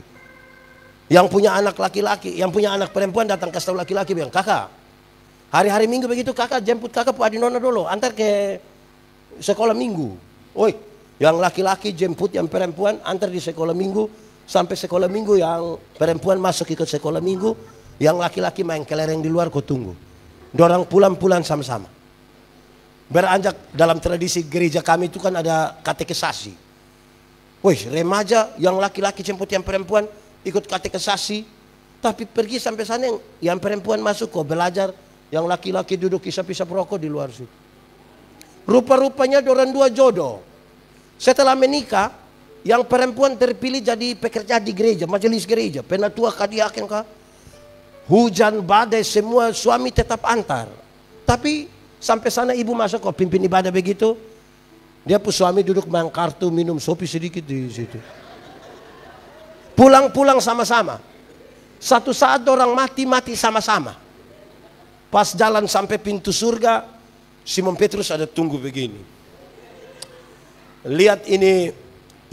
Yang punya anak laki-laki, yang punya anak perempuan datang kasih tahu laki-laki bilang, kakak, hari-hari Minggu begitu kakak jemput kakak Pak Adinona dulu, antar ke sekolah Minggu. Oi, yang laki-laki jemput yang perempuan, antar di sekolah Minggu, sampai sekolah Minggu yang perempuan masuk ikut sekolah Minggu, yang laki-laki main kelereng di luar, kau tunggu. Dorang pulang-pulang sama-sama. Beranjak dalam tradisi gereja kami itu kan ada katekisasi. Woi, remaja yang laki-laki jemput yang perempuan ikut katekisasi, tapi pergi sampai sana yang perempuan masuk kok belajar, yang laki-laki duduk isap-isap rokok di luar situ. Rupa-rupanya dorang dua jodoh. Setelah menikah, yang perempuan terpilih jadi pekerja di gereja, majelis gereja, penatua kadiaken kah? Hujan badai semua suami tetap antar. Tapi sampai sana ibu masuk kok pimpin ibadah begitu. Dia pun suami duduk main kartu, minum sopi sedikit di situ. Pulang-pulang sama-sama. Satu saat orang mati sama-sama. Pas jalan sampai pintu surga, Simon Petrus ada tunggu begini. Lihat ini,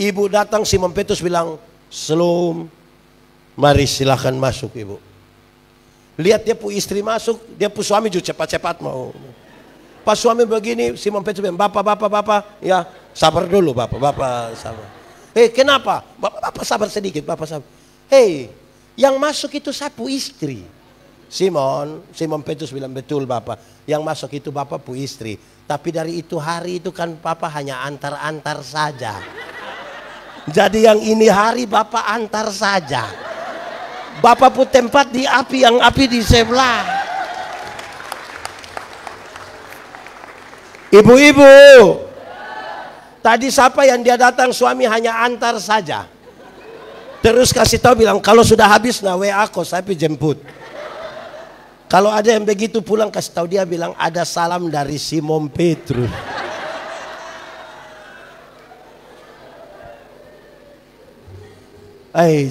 ibu datang, Simon Petrus bilang, "Shalom, mari silahkan masuk ibu." Lihat dia pu istri masuk, dia pu suami juga cepat-cepat mau. Pas suami begini, Simon Petrus bilang, "Bapak, ya sabar dulu bapak sabar." Hei, kenapa? Bapak sabar sedikit, bapak sabar. Hei, yang masuk itu sapu istri. Simon Petrus bilang, "Betul bapak, yang masuk itu bapak pu istri. Tapi dari itu hari itu kan bapak hanya antar-antar saja. Jadi yang ini hari bapak antar saja. Bapak pu tempat di api, yang api di sebelah." Ibu-ibu, tadi siapa yang dia datang suami hanya antar saja. Terus kasih tahu bilang, kalau sudah habis nah WA aku, saya jemput. Kalau ada yang begitu pulang kasih tahu dia bilang, ada salam dari Simon Petrus.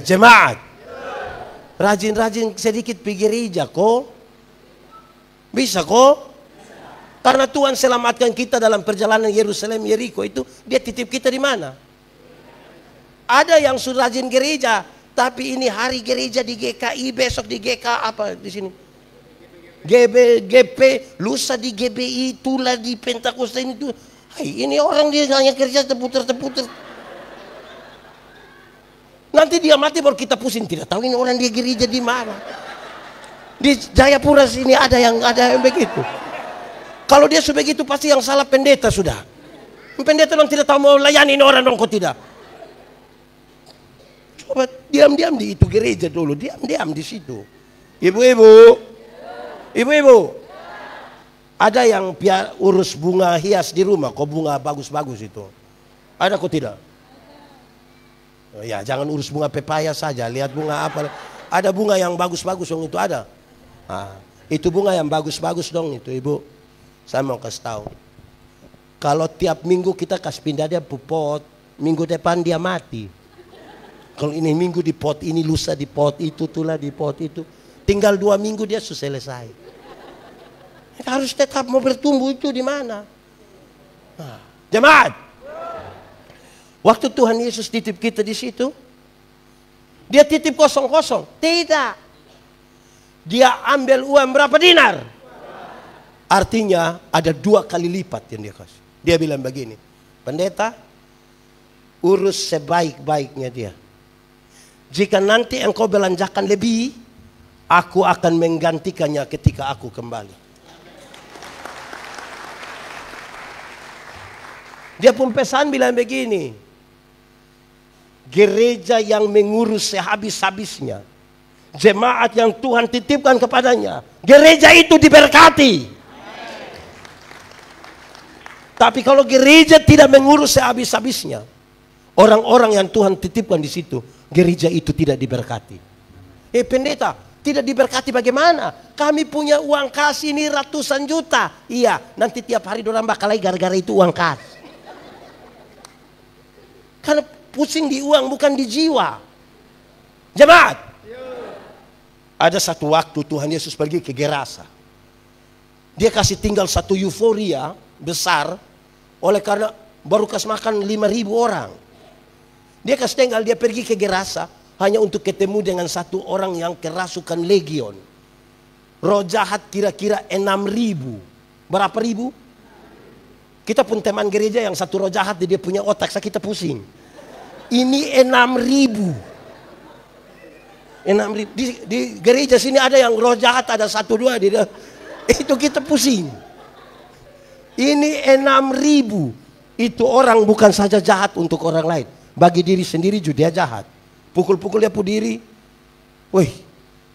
Jemaat, rajin-rajin sedikit pergi gereja kok. Bisa kok? Karena Tuhan selamatkan kita dalam perjalanan Yerusalem Yeriko itu, dia titip kita di mana? Ada yang sudah rajin gereja, tapi ini hari gereja di GKI, besok di GK apa di sini? GP, lusa di GBI, tula di Pentakosta ini tuh. Ini orang dia hanya kerja terputar-terputar. Nanti dia mati baru kita pusing, tidak tahu ini orang dia gereja di mana. Di Jayapura sini ada yang begitu. Kalau dia sudah begitu pasti yang salah pendeta sudah. Pendeta dong tidak tahu mau layani orang dong kok tidak. Coba diam-diam di itu gereja dulu, diam-diam di situ. Ibu-ibu, ada yang urus bunga hias di rumah, kok bunga bagus-bagus itu. Ada kok tidak? Ya jangan urus bunga pepaya saja, lihat bunga apa. Ada bunga yang bagus-bagus dong itu ada. Nah, itu bunga yang bagus-bagus dong itu ibu. Saya mau kasih tahu, kalau tiap minggu kita kasih pindah dia pot, minggu depan dia mati. Kalau ini minggu di pot ini, lusa di pot itu, tula di pot itu, tinggal 2 minggu dia sudah selesai. Kita harus tetap mau bertumbuh itu di mana? Nah, jemaat, waktu Tuhan Yesus titip kita di situ, dia titip kosong-kosong? Tidak. Dia ambil uang berapa dinar? Artinya ada 2 kali lipat yang dia kasih. Dia bilang begini, pendeta, urus sebaik-baiknya dia. Jika nanti engkau belanjakan lebih, aku akan menggantikannya ketika aku kembali. Dia pun pesan bilang begini, gereja yang mengurus sehabis-habisnya, jemaat yang Tuhan titipkan kepadanya, gereja itu diberkati. Tapi kalau gereja tidak mengurus sehabis-habisnya, orang-orang yang Tuhan titipkan di situ, gereja itu tidak diberkati. Pendeta, tidak diberkati bagaimana? Kami punya uang kas ini ratusan juta. Iya, nanti tiap hari dorang bakal lagi gara-gara itu uang kas. Karena pusing di uang bukan di jiwa. Jemaat, ada satu waktu Tuhan Yesus pergi ke Gerasa. Dia kasih tinggal satu euforia besar. Oleh karena baru kasih makan 5.000 orang. Dia kasih tinggal, dia pergi ke Gerasa hanya untuk ketemu dengan satu orang yang kerasukan legion. Roh jahat kira-kira 6.000. Berapa ribu? Kita pun teman gereja yang satu roh jahat dia punya otak, kita pusing. Ini 6.000. 6.000. Di gereja sini ada yang roh jahat ada 1-2 dia. Itu kita pusing. Ini 6.000. Itu orang bukan saja jahat untuk orang lain, bagi diri sendiri juga dia jahat. Pukul-pukul dia pu diri. Wih,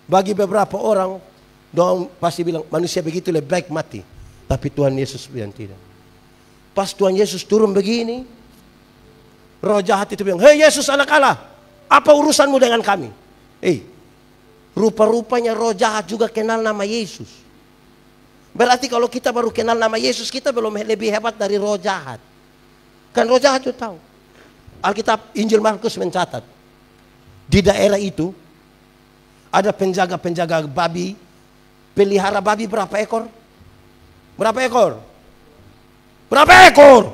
bagi beberapa orang dong pasti bilang manusia begitu lebih baik mati. Tapi Tuhan Yesus bilang tidak. Pas Tuhan Yesus turun begini, roh jahat itu bilang, "Hei Yesus anak Allah, apa urusanmu dengan kami?" Rupa-rupanya roh jahat juga kenal nama Yesus. Berarti kalau kita baru kenal nama Yesus, kita belum lebih hebat dari roh jahat. Kan roh jahat itu tahu. Alkitab Injil Markus mencatat, di daerah itu ada penjaga-penjaga babi, pelihara babi berapa ekor? Berapa ekor? Berapa ekor?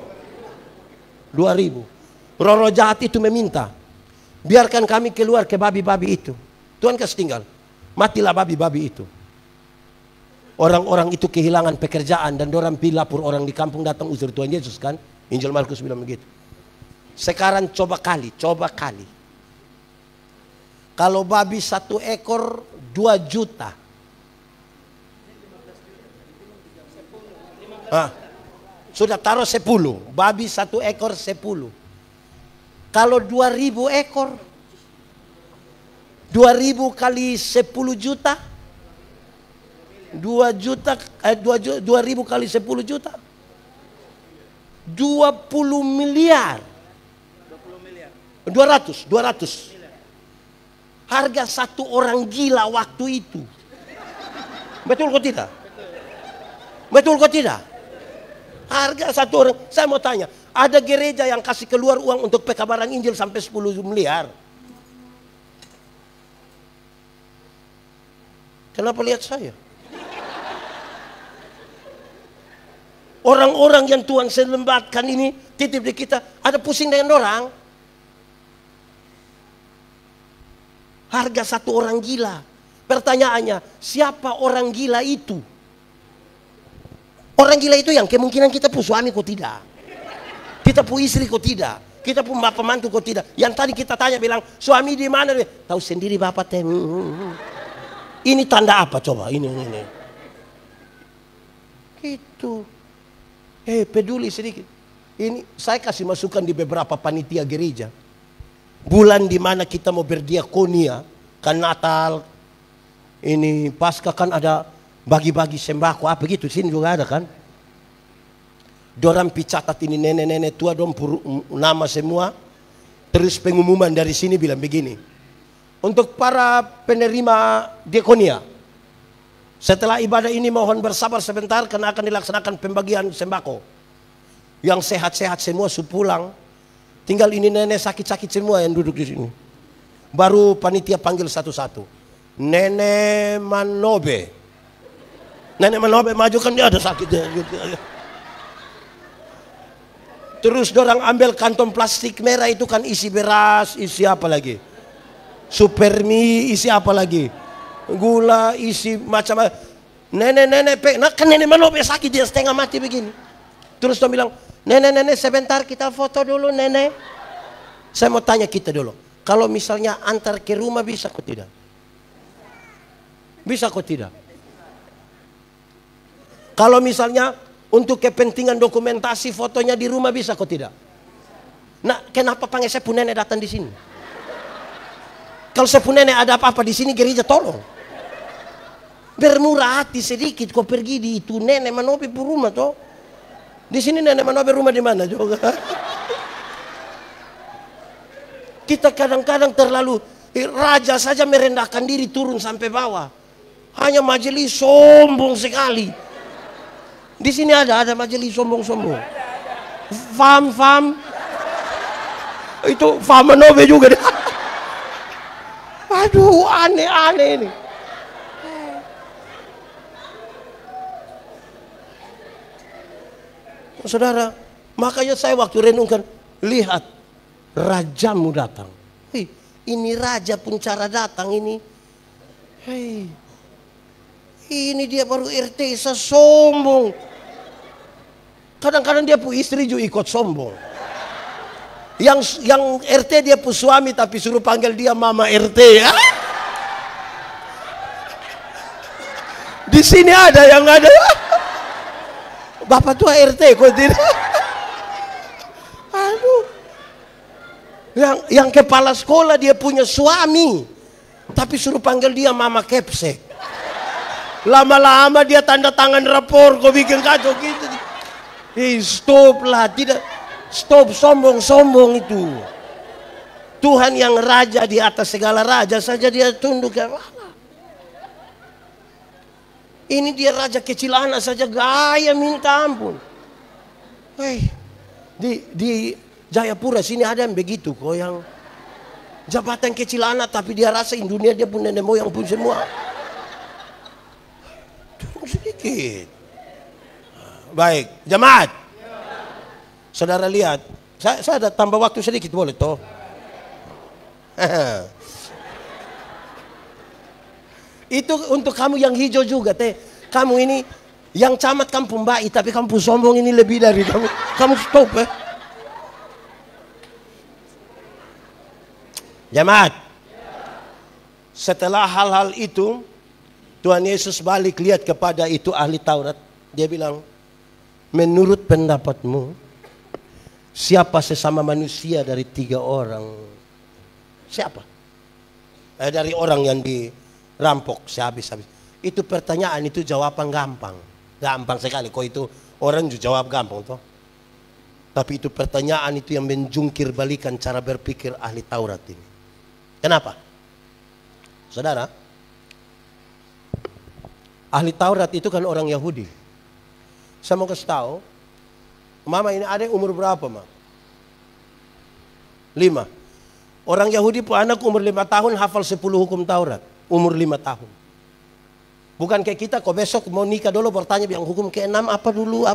2.000. Roh jahat itu meminta, biarkan kami keluar ke babi-babi itu. Tuhan kasih tinggal, matilah babi-babi itu. Orang-orang itu kehilangan pekerjaan dan orang pi lapor orang di kampung datang usir Tuhan Yesus kan. Injil Markus bilang begitu. Sekarang coba kali. Kalau babi 1 ekor 2 juta. Sudah taruh 10. Babi 1 ekor 10. Kalau 2.000 ekor, 2.000 kali 10 juta, 2.000 kali 10 juta, 20 miliar. 200. Harga satu orang gila waktu itu. Betul kok tidak? Betul kok tidak? Harga satu orang. Saya mau tanya, ada gereja yang kasih keluar uang untuk pekabaran Injil sampai 10 miliar. Kenapa lihat saya? Orang-orang yang Tuhan selembatkan ini titip di kita, ada pusing dengan orang. Harga satu orang gila. Pertanyaannya, siapa orang gila itu? Orang gila itu yang kemungkinan kita pun suami kok tidak, kita pun istri kok tidak, kita pun bapak mantu kok tidak. Yang tadi kita tanya bilang suami di mana? Tahu sendiri bapak teh. Ini tanda apa coba? Ini. Gitu. Peduli sedikit. Ini saya kasih masukan di beberapa panitia gereja. Bulan di mana kita mau berdiakonia, kan Natal, ini Paskah kan ada bagi-bagi sembako apa gitu, sini juga ada kan. Dorang picatat ini nenek-nenek tua dong nama semua. Terus pengumuman dari sini bilang begini, untuk para penerima diakonia, setelah ibadah ini mohon bersabar sebentar karena akan dilaksanakan pembagian sembako. Yang sehat-sehat semua pulang. Tinggal ini nenek sakit-sakit semua yang duduk di sini. Baru panitia panggil satu-satu. Nenek Manobe. Nenek Manobe maju kan dia ada sakit. Terus dorang ambil kantong plastik merah itu kan isi beras, isi apa lagi? Supermi, isi apa lagi? Gula, isi macam-macam. Nenek-nenek, nah kan nenek Manobe sakit dia setengah mati begini. Terus dia bilang, nenek sebentar kita foto dulu nenek. Saya mau tanya kita dulu, kalau misalnya antar ke rumah bisa kok tidak? Bisa kok tidak? Kalau misalnya untuk kepentingan dokumentasi fotonya di rumah bisa kok tidak? Nah, kenapa panggil saya pun nenek datang di sini? Kalau saya pun nenek ada apa-apa di sini gereja tolong. Bermurah hati sedikit kok pergi di itu nenek Manobe pun rumah toh. Di sini nenek Manobe rumah di mana juga? Kita kadang-kadang terlalu raja saja merendahkan diri turun sampai bawah. Hanya majelis sombong sekali. Di sini ada majelis sombong-sombong. Fam. Itu Fam Manobe juga. Aduh, aneh-aneh ini. Saudara, makanya saya waktu renungkan, lihat rajamu datang. Hei, ini raja pun cara datang ini. Hei, ini dia baru RT sombong. Kadang-kadang dia pu istri juga ikut sombong. Yang RT dia pu suami tapi suruh panggil dia mama RT ya. Di sini ada yang ada. Bapak tua RT kok tidak. Aduh. Yang kepala sekolah dia punya suami tapi suruh panggil dia mama kepsek. Lama-lama dia tanda tangan rapor kok bikin kacau gitu. Stop lah, tidak. Stop sombong-sombong itu. Tuhan yang raja di atas segala raja saja dia tunduk ke mana? Ini dia raja kecil anak saja gaya minta ampun. Hei, di Jayapura sini ada yang begitu kok, yang jabatan kecil anak tapi dia rasa di dunia dia pun nenek moyang pun semua. Tunggu sedikit. Baik, jemaat. Saudara lihat, saya ada tambah waktu sedikit boleh toh? Itu untuk kamu yang hijau juga teh. Kamu ini yang camat kampung baik tapi kampung sombong ini lebih dari kamu. Kamu stop ya. Jemaat. Setelah hal-hal itu, Tuhan Yesus balik lihat kepada itu ahli Taurat. Dia bilang, menurut pendapatmu, siapa sesama manusia dari 3 orang? Siapa? Dari orang yang dirampok sehabis-habis. Itu pertanyaan, itu jawaban gampang. Gampang sekali. Kok itu orang juga jawab gampang toh. Tapi itu pertanyaan itu yang menjungkir balikan cara berpikir ahli Taurat ini. Kenapa? Saudara, ahli Taurat itu kan orang Yahudi. Saya mau kasih tahu, mama ini ada umur berapa, Ma? 5. Orang Yahudi pun anak umur 5 tahun hafal 10 hukum Taurat. Umur 5 tahun. Bukan kayak kita, kok besok mau nikah dulu bertanya yang hukum ke-6 apa dulu.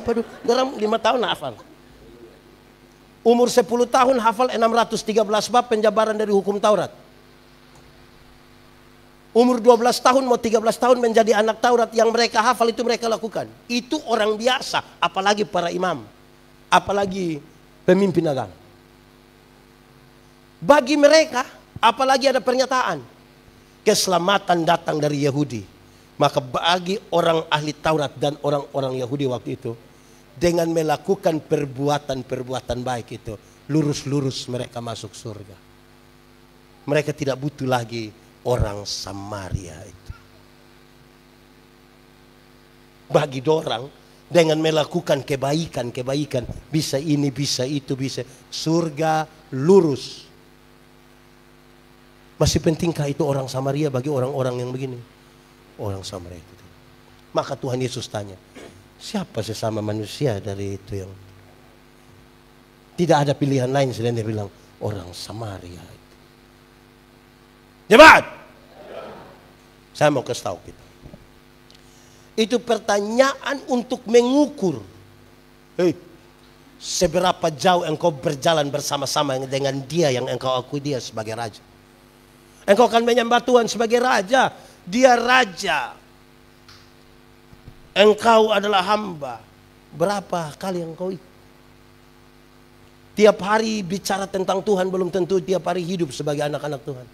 Dalam 5 tahun hafal. Umur 10 tahun hafal 613 bab penjabaran dari hukum Taurat. Umur 12 tahun mau 13 tahun menjadi anak Taurat, yang mereka hafal itu mereka lakukan. Itu orang biasa, apalagi para imam, apalagi pemimpin agama. Bagi mereka, apalagi ada pernyataan keselamatan datang dari Yahudi. Maka bagi orang ahli Taurat dan orang-orang Yahudi waktu itu, dengan melakukan perbuatan-perbuatan baik itu, lurus-lurus mereka masuk surga. Mereka tidak butuh lagi orang Samaria itu. Bagi dorang dengan melakukan kebaikan, bisa ini, bisa itu, bisa surga lurus. Masih pentingkah itu orang Samaria bagi orang-orang yang begini? Orang Samaria itu. Maka Tuhan Yesus tanya, siapa sesama manusia dari itu yang tidak ada pilihan lain selain dia bilang orang Samaria itu. Jemaat, saya mau kasih tahu kita. Itu pertanyaan untuk mengukur, seberapa jauh engkau berjalan bersama-sama dengan dia yang engkau akui dia sebagai raja. Engkau akan menyembah Tuhan sebagai raja. Dia raja. Engkau adalah hamba. Berapa kali engkau ikut? Tiap hari bicara tentang Tuhan belum tentu tiap hari hidup sebagai anak-anak Tuhan.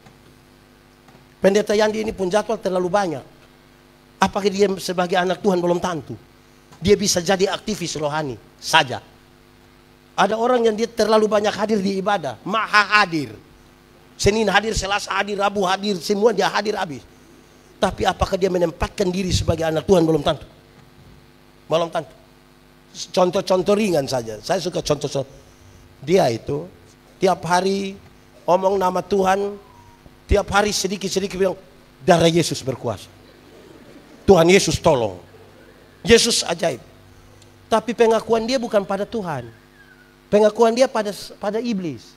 Pendeta Yandi ini pun jadwal terlalu banyak. Apakah dia sebagai anak Tuhan belum tentu. Dia bisa jadi aktivis rohani saja. Ada orang yang dia terlalu banyak hadir di ibadah. Maha hadir. Senin hadir, Selasa hadir, Rabu hadir, semua dia hadir habis. Tapi apakah dia menempatkan diri sebagai anak Tuhan belum tentu. Belum tentu. Contoh-contoh ringan saja. Saya suka contoh-contoh. Dia itu tiap hari omong nama Tuhan. Tiap hari sedikit-sedikit bilang darah Yesus berkuasa. Tuhan Yesus tolong. Yesus ajaib. Tapi pengakuan dia bukan pada Tuhan. Pengakuan dia pada iblis.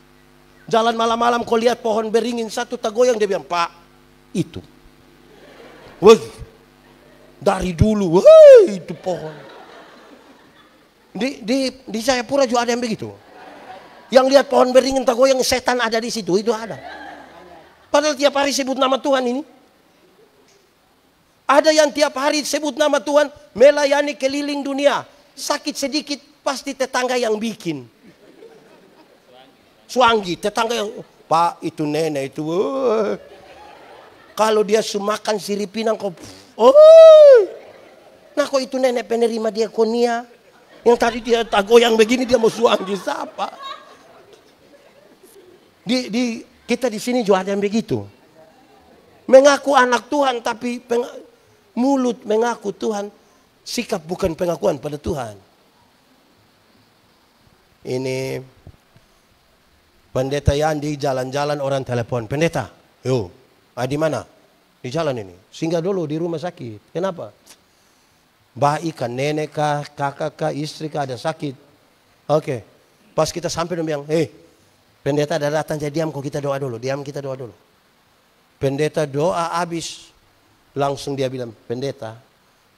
Jalan malam-malam kau lihat pohon beringin satu tak goyang, dia bilang, Pak, itu. Wah, dari dulu, wah, itu pohon. Di Jayapura juga ada yang begitu. Yang lihat pohon beringin tergoyang, setan ada di situ, itu ada. Padahal tiap hari sebut nama Tuhan ini. Ada yang tiap hari sebut nama Tuhan, melayani keliling dunia. Sakit sedikit, pasti tetangga yang bikin. Suanggi, tetangga yang, Pak itu nenek itu. Kalau dia sumakan siripinang kau, nah kok itu nenek penerima diakonia. Yang tadi dia tak goyang begini dia mau suanggi siapa? Kita di sini juga ada yang begitu. Mengaku anak Tuhan tapi mulut mengaku Tuhan, sikap bukan pengakuan pada Tuhan. Ini pendeta Yandi jalan-jalan orang telepon, pendeta, yo, di mana? Di jalan ini. Singgah dulu di rumah sakit. Kenapa? Bayi kan, nenek kah, kakak kah, istri kah ada sakit. Oke. Pas kita sampai dia bilang, pendeta ada datang, jadi diam kok kita doa dulu. Diam kita doa dulu. Pendeta doa habis. Langsung dia bilang, pendeta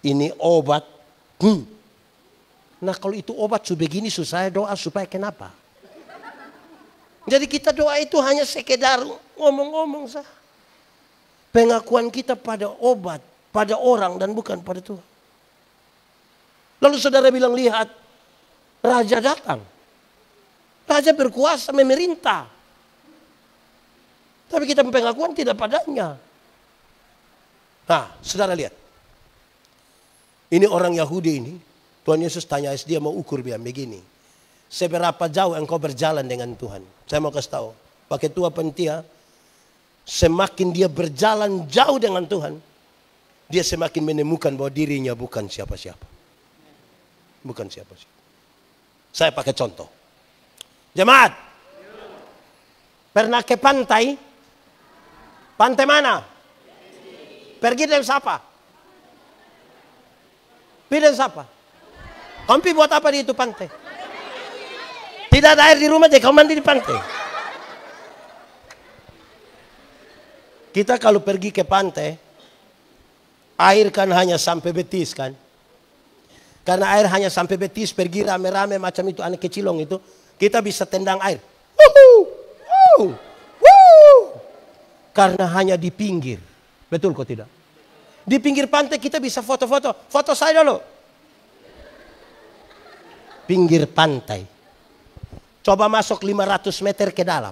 ini obat. Nah kalau itu obat begini susah doa supaya kenapa? Jadi kita doa itu hanya sekedar ngomong-ngomong saja. Pengakuan kita pada obat, pada orang dan bukan pada Tuhan. Lalu saudara bilang, lihat, raja datang. Raja berkuasa memerintah. Tapi kita pengakuan tidak padanya. Nah, saudara lihat. Ini orang Yahudi ini, Tuhan Yesus tanya dia mau ukur dia begini. Seberapa jauh engkau berjalan dengan Tuhan? Saya mau kasih tahu. Pakai tua pentia, semakin dia berjalan jauh dengan Tuhan, dia semakin menemukan bahwa dirinya bukan siapa-siapa. Bukan siapa-siapa. Saya pakai contoh. Jemaat, pernah ke pantai? Pantai mana? Pergi dengan siapa? Pergi dengan siapa? Kamu buat apa di itu pantai? Tidak ada air di rumah, jadi kamu mandi di pantai. Kita kalau pergi ke pantai, air kan hanya sampai betis kan? Karena air hanya sampai betis, pergi rame-rame macam itu, anak kecilong itu, kita bisa tendang air. Karena hanya di pinggir. Betul kok tidak? Di pinggir pantai kita bisa foto-foto. Foto saya dulu. Pinggir pantai. Coba masuk 500 meter ke dalam.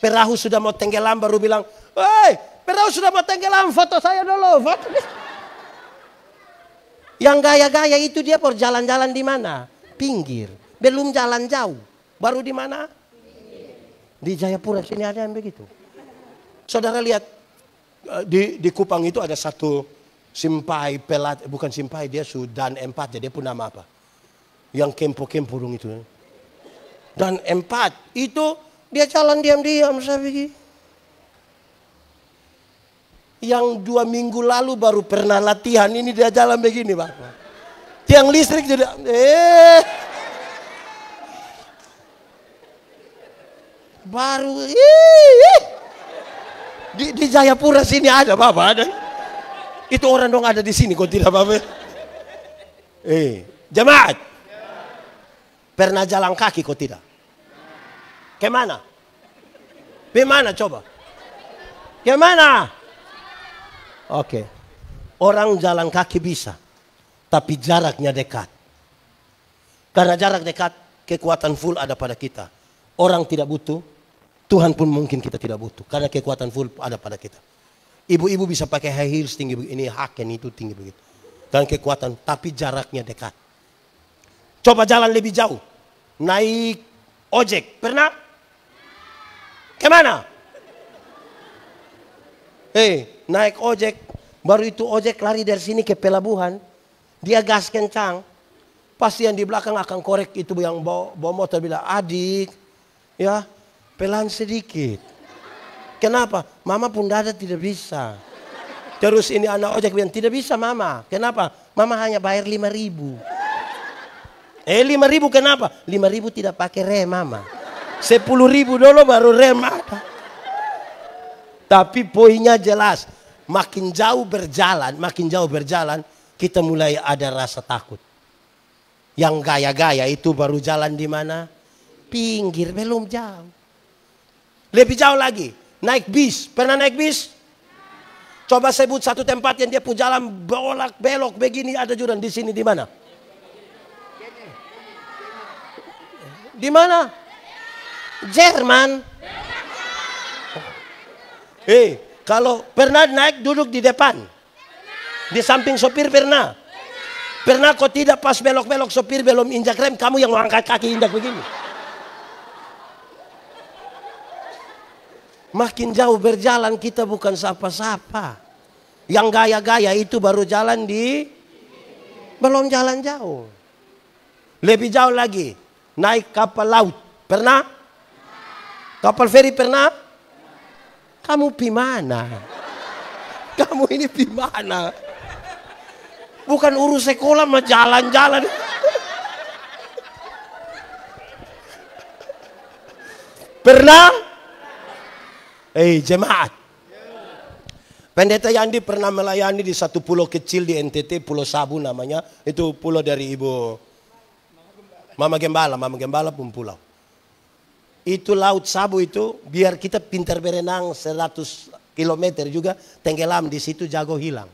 Perahu sudah mau tenggelam baru bilang, "Hei, perahu sudah mau tenggelam, foto saya dulu." Foto. Yang gaya-gaya itu dia jalan-jalan di mana? Pinggir. Belum jalan jauh. Baru di mana? Di Jayapura sini ada yang begitu. Saudara lihat di Kupang itu ada satu simpai pelat, bukan simpai, dia Dan Empat, dia pun nama apa? Yang kempo-kempo dong itu. Dan Empat itu dia jalan diam-diam saya begini. Yang 2 minggu lalu baru pernah latihan, ini dia jalan begini Bapak. Tiang listrik juga. Baru di Jayapura sini ada Bapak, ada. Itu orang dong ada di sini kok tidak Bapak. Jemaat. Pernah jalan kaki kok tidak? Kemana? Bagaimana coba? Kemana? Oke. Orang jalan kaki bisa. Tapi jaraknya dekat. Karena jarak dekat, kekuatan full ada pada kita. Orang tidak butuh. Tuhan pun mungkin kita tidak butuh. Karena kekuatan full ada pada kita. Ibu-ibu bisa pakai high heels tinggi begini. Haken itu tinggi begitu. Dan kekuatan. Tapi jaraknya dekat. Coba jalan lebih jauh. Naik ojek. Pernah? Kemana? Naik ojek. Baru itu ojek lari dari sini ke pelabuhan. Dia gas kencang. Pasti yang di belakang akan korek itu yang bawa motor bilang, "Adik, ya pelan sedikit." Kenapa? Mama pun dada tidak bisa. Terus ini anak ojek bilang, "Tidak bisa Mama." Kenapa? Mama hanya bayar 5.000. 5.000 kenapa? 5.000 tidak pakai rem Mama. 10.000 dulu baru rem ada. Tapi poinnya jelas. Makin jauh berjalan, kita mulai ada rasa takut. Yang gaya-gaya itu baru jalan di mana? pinggir, belum jauh. Lebih jauh lagi, naik bis. Pernah naik bis? Coba sebut satu tempat yang dia pun jalan bolak belok begini, ada jurang di sini, di mana? Di mana? Jerman. Kalau pernah naik duduk di depan, di samping sopir pernah. Pernah kok tidak pas belok-belok sopir belum injak rem, kamu yang angkat kaki injak begini. Makin jauh berjalan kita bukan sapa-sapa. Yang gaya-gaya itu baru jalan belum jalan jauh. Lebih jauh lagi, naik kapal laut. Pernah? Kapal feri pernah? Kamu pi mana? Kamu ini pi mana? Bukan urus sekolah mah jalan-jalan. Pernah? Jemaat. Pendeta Yandi pernah melayani di satu pulau kecil di NTT, Pulau Sabu namanya. Itu pulau dari Ibu Mama Gembala pun pulau. Itu Laut Sabu itu, biar kita pintar berenang 100 km juga, tenggelam di situ jago hilang.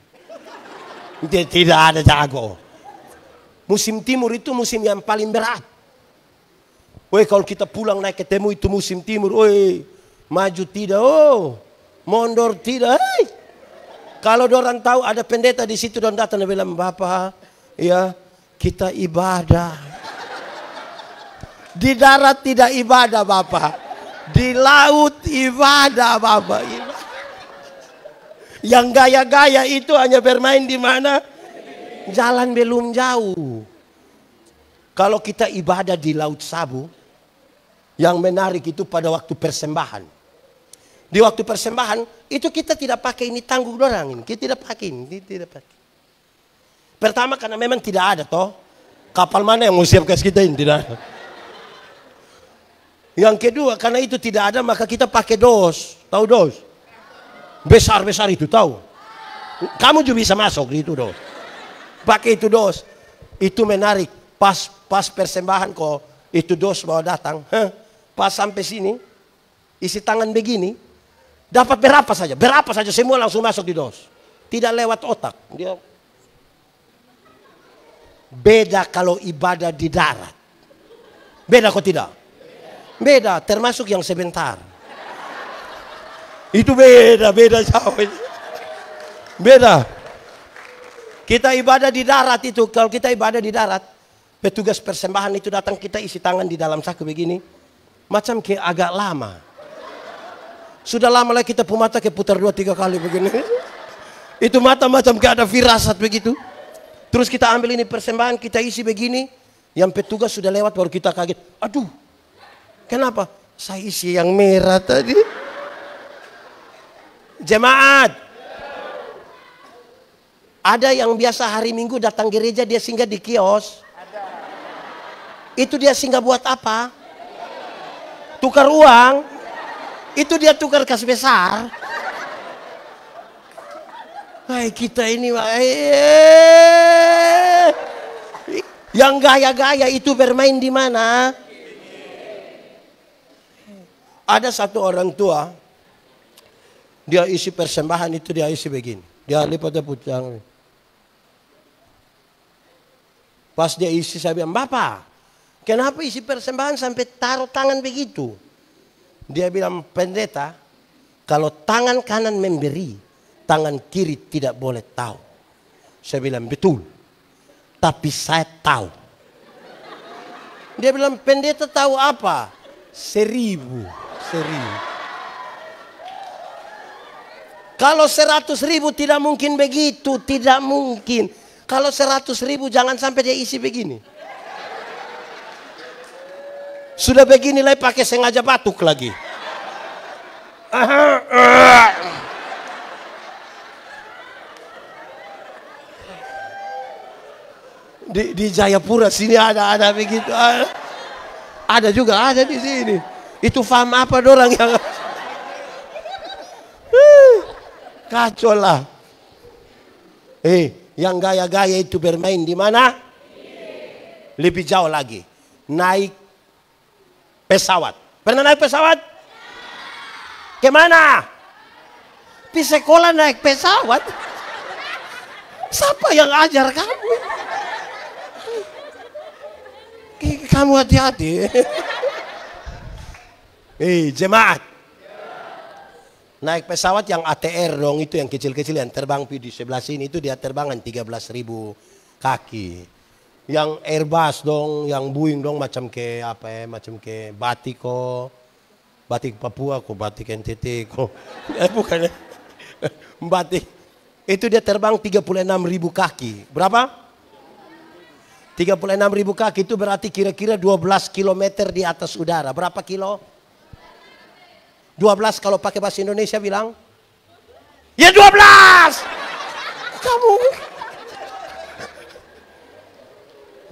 Tidak ada jago. Musim timur itu musim yang paling berat. Kalau kita pulang naik ketemu itu musim timur, maju tidak, mondor tidak. Kalau orang tahu ada pendeta di situ dan datang dan bilang, Bapak, ya kita ibadah. Di darat tidak ibadah Bapak, di laut ibadah Bapak. Yang gaya-gaya itu hanya bermain di mana? Jalan belum jauh. Kalau kita ibadah di Laut Sabu, yang menarik itu pada waktu persembahan. Di waktu persembahan itu kita tidak pakai ini tanggung orang ini, kita tidak pakai ini, tidak pakai. Pertama karena memang tidak ada toh. Kapal mana yang mau siapkan kita ini, tidak ada. Yang kedua karena itu tidak ada maka kita pakai dos, tahu dos? Besar-besar itu tahu. Kamu juga bisa masuk di itu dos. Pakai itu dos. Itu menarik. Pas persembahan kok itu dos bawa datang. Pas sampai sini isi tangan begini. Dapat berapa saja semua langsung masuk di dos. Tidak lewat otak. Dia beda kalau ibadah di darat. Beda kok tidak? Beda, termasuk yang sebentar. Itu beda jauh. Beda. Kita ibadah di darat itu, kalau kita ibadah di darat, petugas persembahan itu datang, kita isi tangan di dalam saku begini. Macam kayak agak lama. Sudah lama lagi kita mata kayak putar 2-3 kali begini. Itu mata macam kayak ada firasat begitu. Terus kita ambil ini persembahan, kita isi begini. Yang petugas sudah lewat baru kita kaget. Aduh, kenapa? Saya isi yang merah tadi. Jemaat. Ada yang biasa hari Minggu datang gereja dia singgah di kios. Itu dia singgah buat apa? Tukar uang. Itu dia tukar kas besar. Hai kita ini yang gaya-gaya itu bermain di mana? Ada satu orang tua, dia isi persembahan itu dia isi begini. Dia lipat putang. Pas dia isi saya bilang, Bapak, kenapa isi persembahan sampai taruh tangan begitu? Dia bilang, pendeta, kalau tangan kanan memberi, tangan kiri tidak boleh tahu. Saya bilang, betul. Tapi saya tahu. Dia bilang, pendeta tahu apa? 1000. Kalau 100.000 tidak mungkin begitu, tidak mungkin. Kalau 100.000 jangan sampai dia isi begini. Sudah begini lagi pakai sengaja batuk lagi. Di Jayapura sini ada begitu. Ada juga ada di sini. Itu faham apa dorang yang kacau lah. Yang gaya-gaya itu bermain di mana? Lebih jauh lagi. Naik pesawat. Pernah naik pesawat? Kemana? Di sekolah naik pesawat. Siapa yang ajar kamu? Kamu hati-hati. Jemaat. Naik pesawat yang ATR dong, itu yang kecil-kecil yang terbang di sebelah sini, itu dia terbangan 13.000 kaki. Yang Airbus dong, yang Boeing dong macam ke apa ya, macam ke batik Papua kok, batik NTT kok. Bukan. Batik. Itu dia terbang 36.000 kaki. Berapa? 36.000 kaki itu berarti kira-kira 12 km di atas udara. Berapa kilo? 12 kalau pakai bahasa Indonesia bilang? Ya 12! Kamu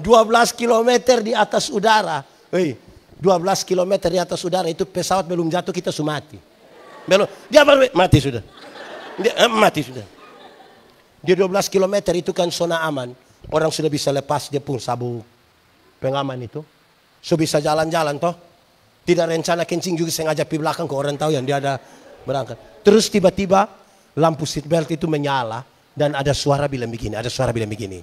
12 km di atas udara. 12 km di atas udara itu pesawat belum jatuh kita sudah mati. Belum, dia baru mati sudah. Mati sudah. Di 12 km itu kan zona aman. Orang sudah bisa lepas dia pun sabuk pengaman itu. So bisa jalan-jalan toh. Tidak rencana kencing juga sengaja di belakang ke orang tahu yang dia ada berangkat. Terus tiba-tiba lampu seatbelt itu menyala dan ada suara bilang begini,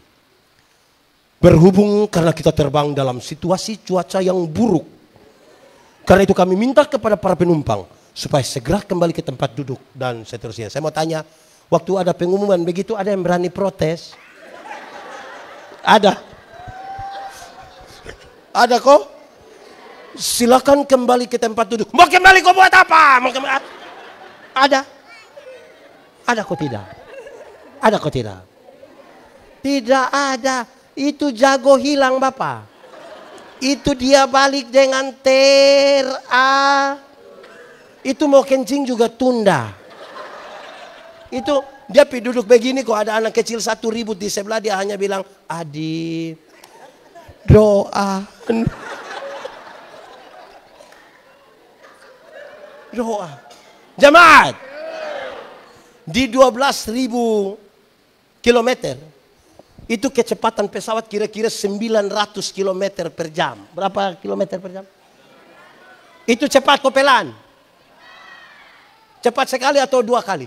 Berhubung karena kita terbang dalam situasi cuaca yang buruk. Karena itu kami minta kepada para penumpang supaya segera kembali ke tempat duduk dan seterusnya. Saya mau tanya, waktu ada pengumuman begitu ada yang berani protes? Ada. Ada kok? Silakan kembali ke tempat duduk. Mau kembali kau buat apa? Mau kembali? Ada. Ada kok tidak? Ada kok tidak? Tidak ada. Itu jago hilang Bapak. Itu dia balik dengan itu mau kencing juga tunda. Itu dia duduk begini kok ada anak kecil satu ribut di sebelah dia hanya bilang, Adi doa. Doa. Jemaat. Di 12.000 kilometer. Itu kecepatan pesawat kira-kira 900 km per jam. Berapa kilometer per jam? Itu cepat kopelan. Cepat sekali atau 2 kali?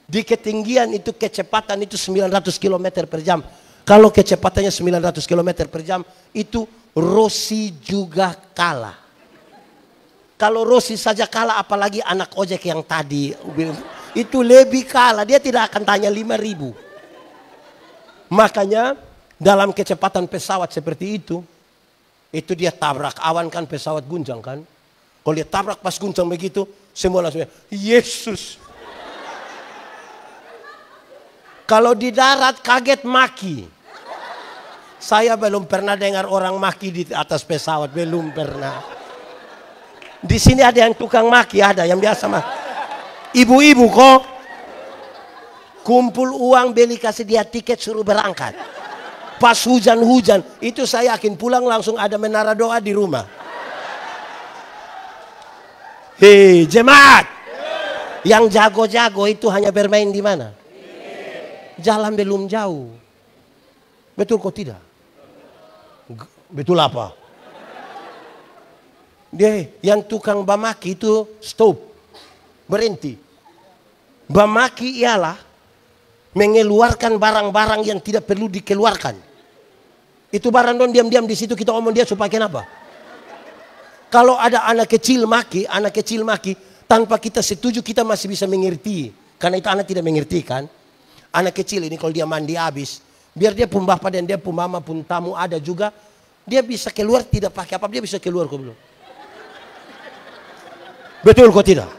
Di ketinggian itu kecepatan itu 900 km per jam. Kalau kecepatannya 900 km per jam, itu Rossi juga kalah. Kalau Rossi saja kalah, apalagi anak ojek yang tadi. Itu lebih kalah, dia tidak akan tanya 5.000. Makanya dalam kecepatan pesawat seperti itu dia tabrak awan kan pesawat guncang kan. Kalau dia tabrak pas guncang begitu, semua langsung Yesus. Kalau di darat kaget maki. Saya belum pernah dengar orang maki di atas pesawat, belum pernah. Di sini ada yang tukang maki, ada yang biasa mah. Ibu-ibu kok kumpul uang beli kasih dia tiket suruh berangkat. Pas hujan-hujan itu saya yakin pulang langsung ada menara doa di rumah. Hei jemaat, yang jago-jago itu hanya bermain di mana? Jalan belum jauh. Betul kok tidak? Betul apa? Dia yang tukang bamaki itu stop, berhenti. Bamaki ialah mengeluarkan barang-barang yang tidak perlu dikeluarkan. Itu barang don diam-diam di situ kita omong dia supaya kenapa? Kalau ada anak kecil maki tanpa kita setuju kita masih bisa mengerti. Karena itu anak tidak mengerti kan. Anak kecil ini kalau dia mandi habis, biar dia pun bapak dan dia pun mama pun tamu ada juga, dia bisa keluar tidak pakai apa, dia bisa keluar kok belum. Betul kok tidak?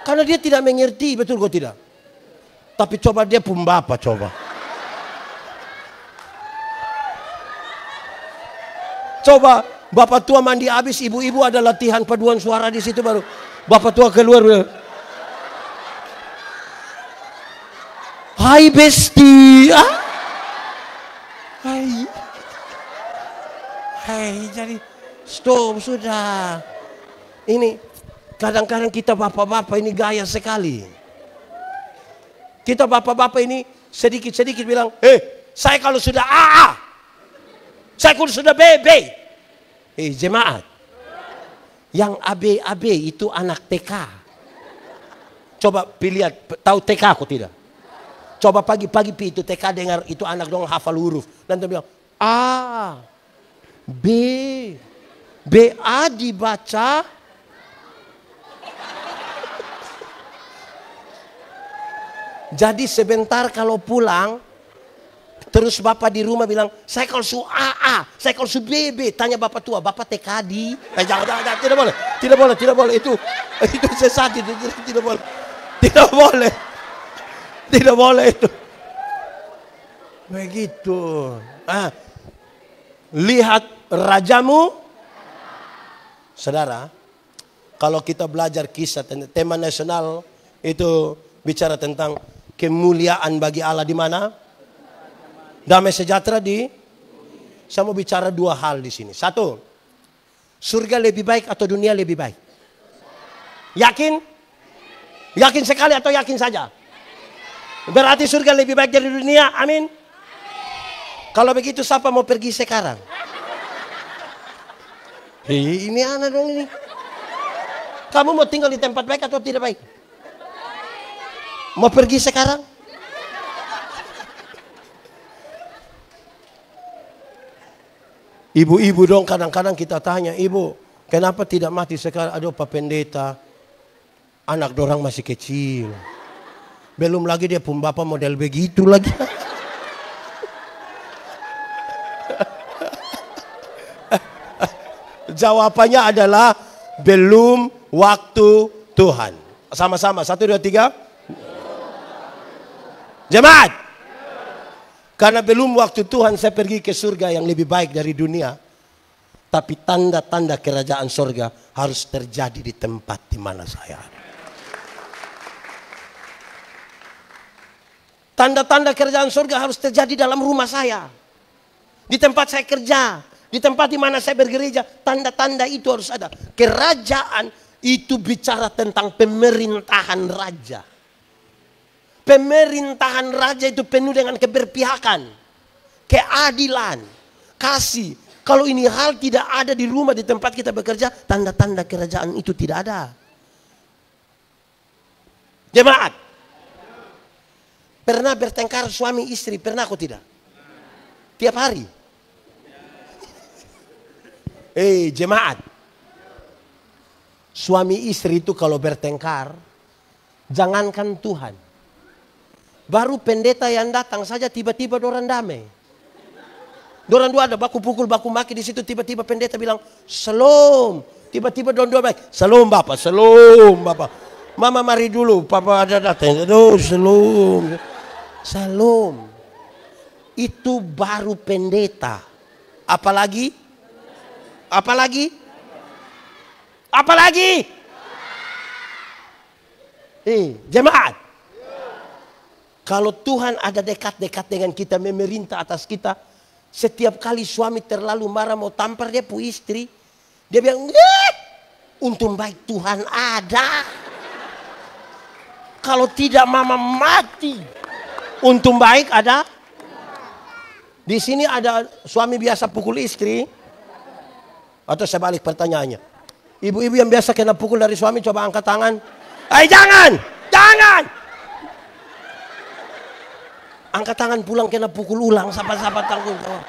Karena dia tidak mengerti, betul kok tidak? Tapi coba dia pun bapak coba. Coba bapak tua mandi habis, ibu-ibu ada latihan paduan suara di situ baru bapak tua keluar. Hai besti, hai, jadi stop sudah. Ini kadang-kadang kita bapak-bapak ini gaya sekali. Kita bapak-bapak ini sedikit-sedikit bilang, saya kalau sudah saya kalau sudah bebe, Jemaat. Yang AB itu anak TK. Coba lihat, tahu TK aku tidak? Coba pagi-pagi itu TK dengar itu anak dong hafal huruf. Dan dia bilang, A, B, BA dibaca. Jadi sebentar kalau pulang, terus bapak di rumah bilang, saya kalau su AA, saya kalau su BB, tanya bapak tua, bapak TK di, jangan, tidak boleh, itu sesat, itu tidak boleh itu, begitu. Lihat rajamu, saudara. Kalau kita belajar kisah, tema nasional itu bicara tentang kemuliaan bagi Allah di mana? Damai sejahtera di. Saya mau bicara dua hal di sini. Satu, surga lebih baik atau dunia lebih baik? Yakin? Yakin sekali atau yakin saja? Berarti surga lebih baik dari dunia. Amin. Kalau begitu siapa mau pergi sekarang? Ini anak dong ini. Kamu mau tinggal di tempat baik atau tidak baik? Mau pergi sekarang? Ibu-ibu dong kadang-kadang kita tanya, ibu kenapa tidak mati sekarang? Aduh Pak Pendeta, anak dorang masih kecil. Belum lagi dia pun bapak model begitu lagi. Jawabannya adalah belum waktu Tuhan. Sama-sama, 1, 2, 3. Jemaat. Karena belum waktu Tuhan saya pergi ke surga yang lebih baik dari dunia. Tapi tanda-tanda kerajaan surga harus terjadi di tempat di mana saya ada. Tanda-tanda kerajaan surga harus terjadi dalam rumah saya. Di tempat saya kerja. Di tempat di mana saya bergereja. Tanda-tanda itu harus ada. Kerajaan itu bicara tentang pemerintahan raja. Pemerintahan raja itu penuh dengan keberpihakan, keadilan, kasih. Kalau ini hal tidak ada di rumah, di tempat kita bekerja, tanda-tanda kerajaan itu tidak ada. Jemaat, pernah bertengkar suami istri? Pernah aku tidak? Tiap hari. Jemaat, suami istri itu kalau bertengkar, jangankan Tuhan. Baru pendeta yang datang saja tiba-tiba dorang damai. Dorang dua ada baku pukul, baku maki di situ, tiba-tiba pendeta bilang, "Shalom." Tiba-tiba dorang dua baik, "Shalom Bapak, shalom Bapak. Mama mari dulu, Papa ada datang." "Aduh, shalom." Shalom. Itu baru pendeta. Apalagi? Jemaat. Kalau Tuhan ada dekat-dekat dengan kita, memerintah atas kita. Setiap kali suami terlalu marah mau tampar dia pu istri. Dia bilang, untung baik Tuhan ada. Kalau tidak mama mati. Untung baik ada. Di sini ada suami biasa pukul istri. Atau saya balik pertanyaannya. Ibu-ibu yang biasa kena pukul dari suami coba angkat tangan. Jangan. Angkat tangan pulang kena pukul ulang. Sahabat-sahabat tanggung jawab.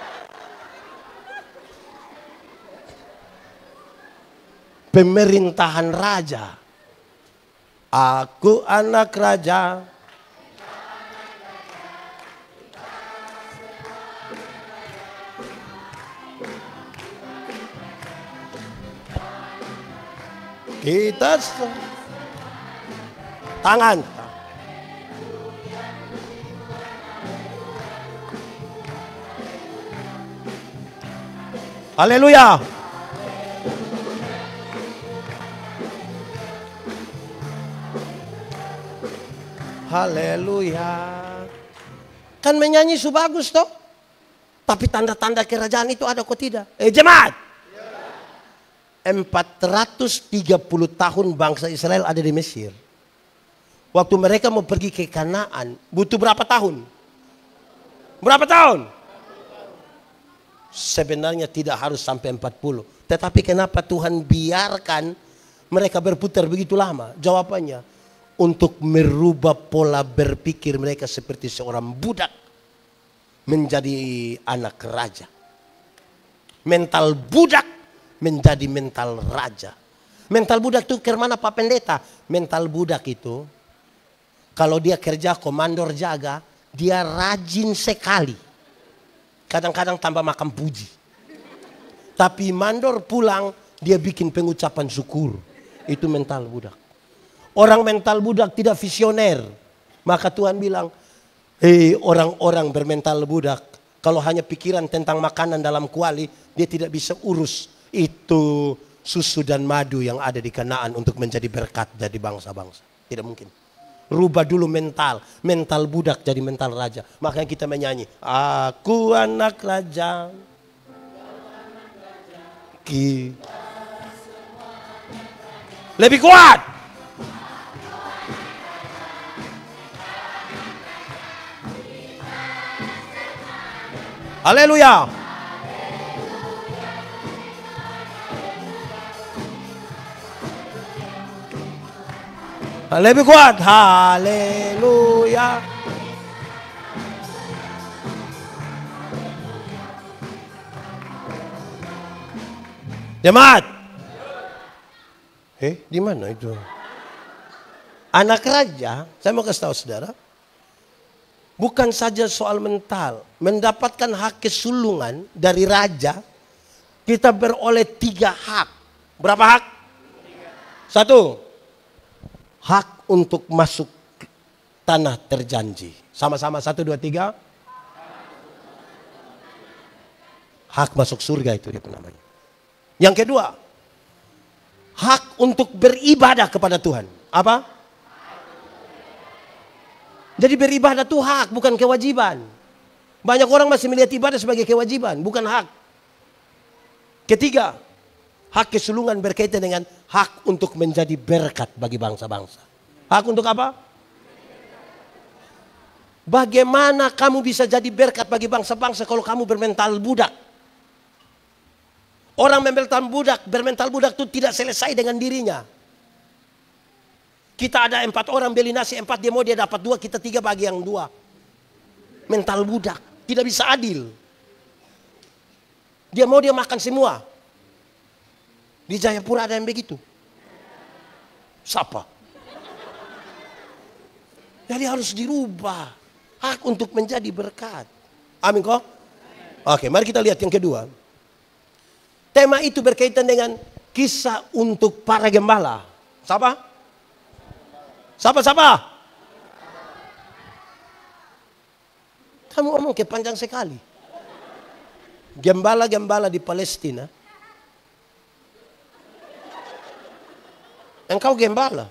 Pemerintahan raja. Aku anak raja. Kita tangan. Haleluya. Haleluya. Kan menyanyi su bagus toh. Tapi tanda-tanda kerajaan itu ada kok tidak? Jemaat. 430 tahun bangsa Israel ada di Mesir. Waktu mereka mau pergi ke Kanaan, butuh berapa tahun? Berapa tahun? Sebenarnya tidak harus sampai 40. Tetapi kenapa Tuhan biarkan mereka berputar begitu lama? Jawabannya, untuk merubah pola berpikir mereka seperti seorang budak menjadi anak raja. Mental budak menjadi mental raja. Mental budak itu kemana Pak Pendeta? Mental budak itu kalau dia kerja komandor jaga, dia rajin sekali. Kadang-kadang tambah makan puji. Tapi mandor pulang, dia bikin pengucapan syukur. Itu mental budak. Orang mental budak tidak visioner. Maka Tuhan bilang, hei orang-orang bermental budak, kalau hanya pikiran tentang makanan dalam kuali, dia tidak bisa urus itu susu dan madu yang ada di Kanaan untuk menjadi berkat dari bangsa-bangsa. Tidak mungkin. Rubah dulu mental budak jadi mental raja. Makanya kita menyanyi, aku anak raja. Lebih kuat. Haleluya. Lebih kuat. Haleluya. Jemaat. Di mana itu? Anak raja, saya mau kasih tahu saudara. Bukan saja soal mental. Mendapatkan hak kesulungan dari raja. Kita beroleh 3 hak. Berapa hak? 1. Hak untuk masuk tanah terjanji. Sama-sama 1, 2, 3. Hak masuk surga itu dia namanya. Yang kedua, hak untuk beribadah kepada Tuhan. Apa? Jadi beribadah itu hak, bukan kewajiban. Banyak orang masih melihat ibadah sebagai kewajiban, bukan hak. Ketiga, hak kesulungan berkaitan dengan hak untuk menjadi berkat bagi bangsa-bangsa. Hak untuk apa? Bagaimana kamu bisa jadi berkat bagi bangsa-bangsa kalau kamu bermental budak? Orang bermental budak itu tidak selesai dengan dirinya. Kita ada 4 orang beli nasi 4, dia mau dia dapat 2, kita 3 bagi yang 2. Mental budak, tidak bisa adil. Dia mau dia makan semua. Di Jayapura ada yang begitu. Siapa? Jadi harus dirubah. Hak untuk menjadi berkat. Amin kok? Oke, mari kita lihat yang kedua. Tema itu berkaitan dengan kisah untuk para gembala. Siapa? Siapa? Kamu ngomong kepanjang sekali. Gembala-gembala di Palestina. Engkau gembala.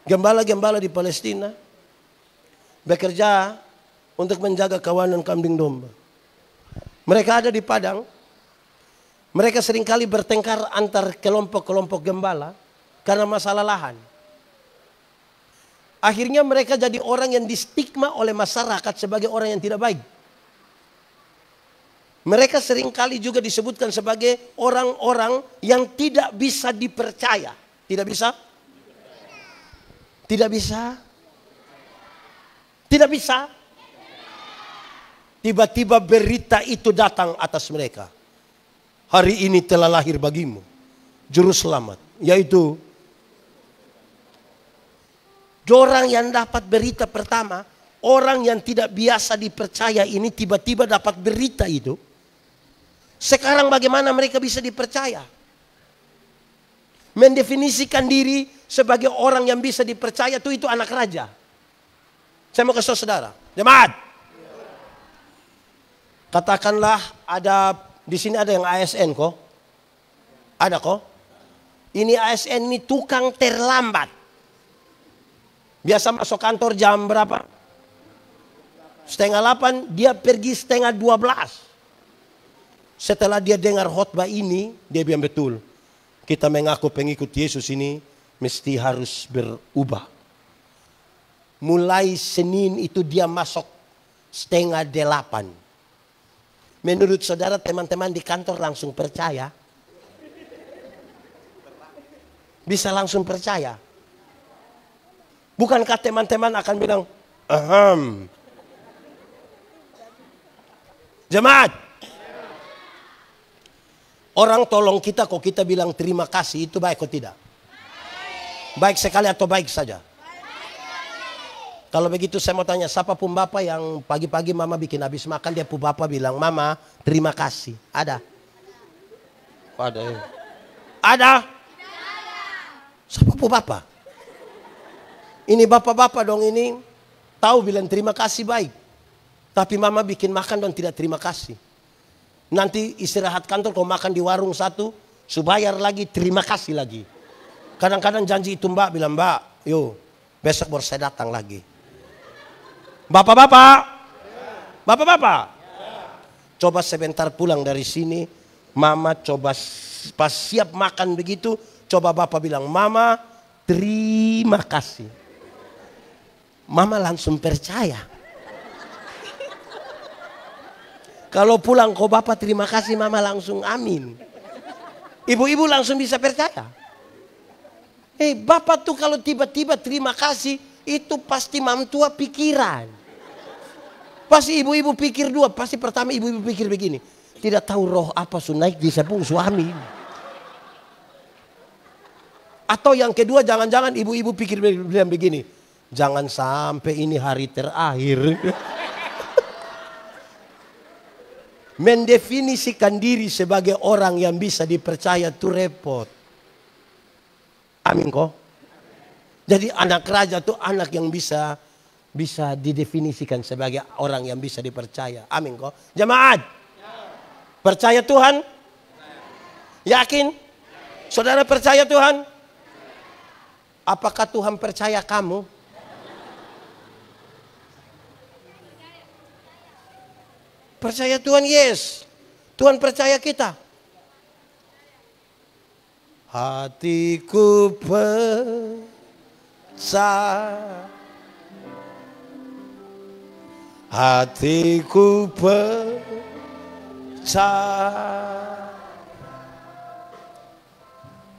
Gembala-gembala di Palestina bekerja untuk menjaga kawanan kambing domba. Mereka ada di padang. Mereka seringkali bertengkar antar kelompok-kelompok gembala karena masalah lahan. Akhirnya mereka jadi orang yang distigma oleh masyarakat sebagai orang yang tidak baik. Mereka seringkali juga disebutkan sebagai orang-orang yang tidak bisa dipercaya. Tidak bisa? Tidak bisa? Tidak bisa? Tiba-tiba berita itu datang atas mereka. Hari ini telah lahir bagimu juru selamat, yaitu orang yang dapat berita pertama, orang yang tidak biasa dipercaya ini tiba-tiba dapat berita itu. Sekarang bagaimana mereka bisa dipercaya? Mendefinisikan diri sebagai orang yang bisa dipercaya itu anak raja. Saya mau kasih saudara, jemaat. Katakanlah di sini ada yang ASN kok. Ada kok. Ini ASN ini tukang terlambat. Biasa masuk kantor jam berapa? 7:30, dia pergi 11:30. Setelah dia dengar khotbah ini, dia bilang betul. Kita mengaku pengikut Yesus ini mesti harus berubah. Mulai Senin itu dia masuk 7:30. Menurut saudara teman-teman di kantor langsung percaya? Bisa langsung percaya? Bukankah teman-teman akan bilang, aham. Jemaat, orang tolong kita kok kita bilang terima kasih, itu baik atau tidak? Baik sekali atau baik saja? Kalau begitu saya mau tanya, siapa pun bapak yang pagi-pagi mama bikin habis makan, dia pun bapak bilang, mama terima kasih. Ada? Ada ya? Ada? Siapa pun bapak? Ini bapak-bapak dong ini, tahu bilang terima kasih baik. Tapi mama bikin makan dan tidak terima kasih. Nanti istirahat kantor kau makan di warung satu, subayar lagi, terima kasih lagi. Kadang-kadang janji itu mbak bilang, mbak, yuk besok baru saya datang lagi. Bapak-bapak, bapak-bapak, coba sebentar pulang dari sini, mama coba pas siap makan begitu, coba bapak bilang, mama terima kasih. Mama langsung percaya. Kalau pulang kau bapak terima kasih, mama langsung amin. Ibu-ibu langsung bisa percaya. Bapak tuh kalau tiba-tiba terima kasih, itu pasti mamtua pikiran. Pasti ibu-ibu pikir dua. Pasti pertama ibu-ibu pikir begini. Tidak tahu roh apa su naik di sepung suami. Atau yang kedua jangan-jangan ibu-ibu pikir bilang begini. Jangan sampai ini hari terakhir. Mendefinisikan diri sebagai orang yang bisa dipercaya itu repot. Amin kok. Jadi anak raja itu anak yang bisa didefinisikan sebagai orang yang bisa dipercaya. Amin kok. Jemaat. Percaya Tuhan? Yakin? Saudara percaya Tuhan? Apakah Tuhan percaya kamu? Percaya Tuhan, yes. Tuhan percaya kita. Hatiku percaya. Hatiku percaya.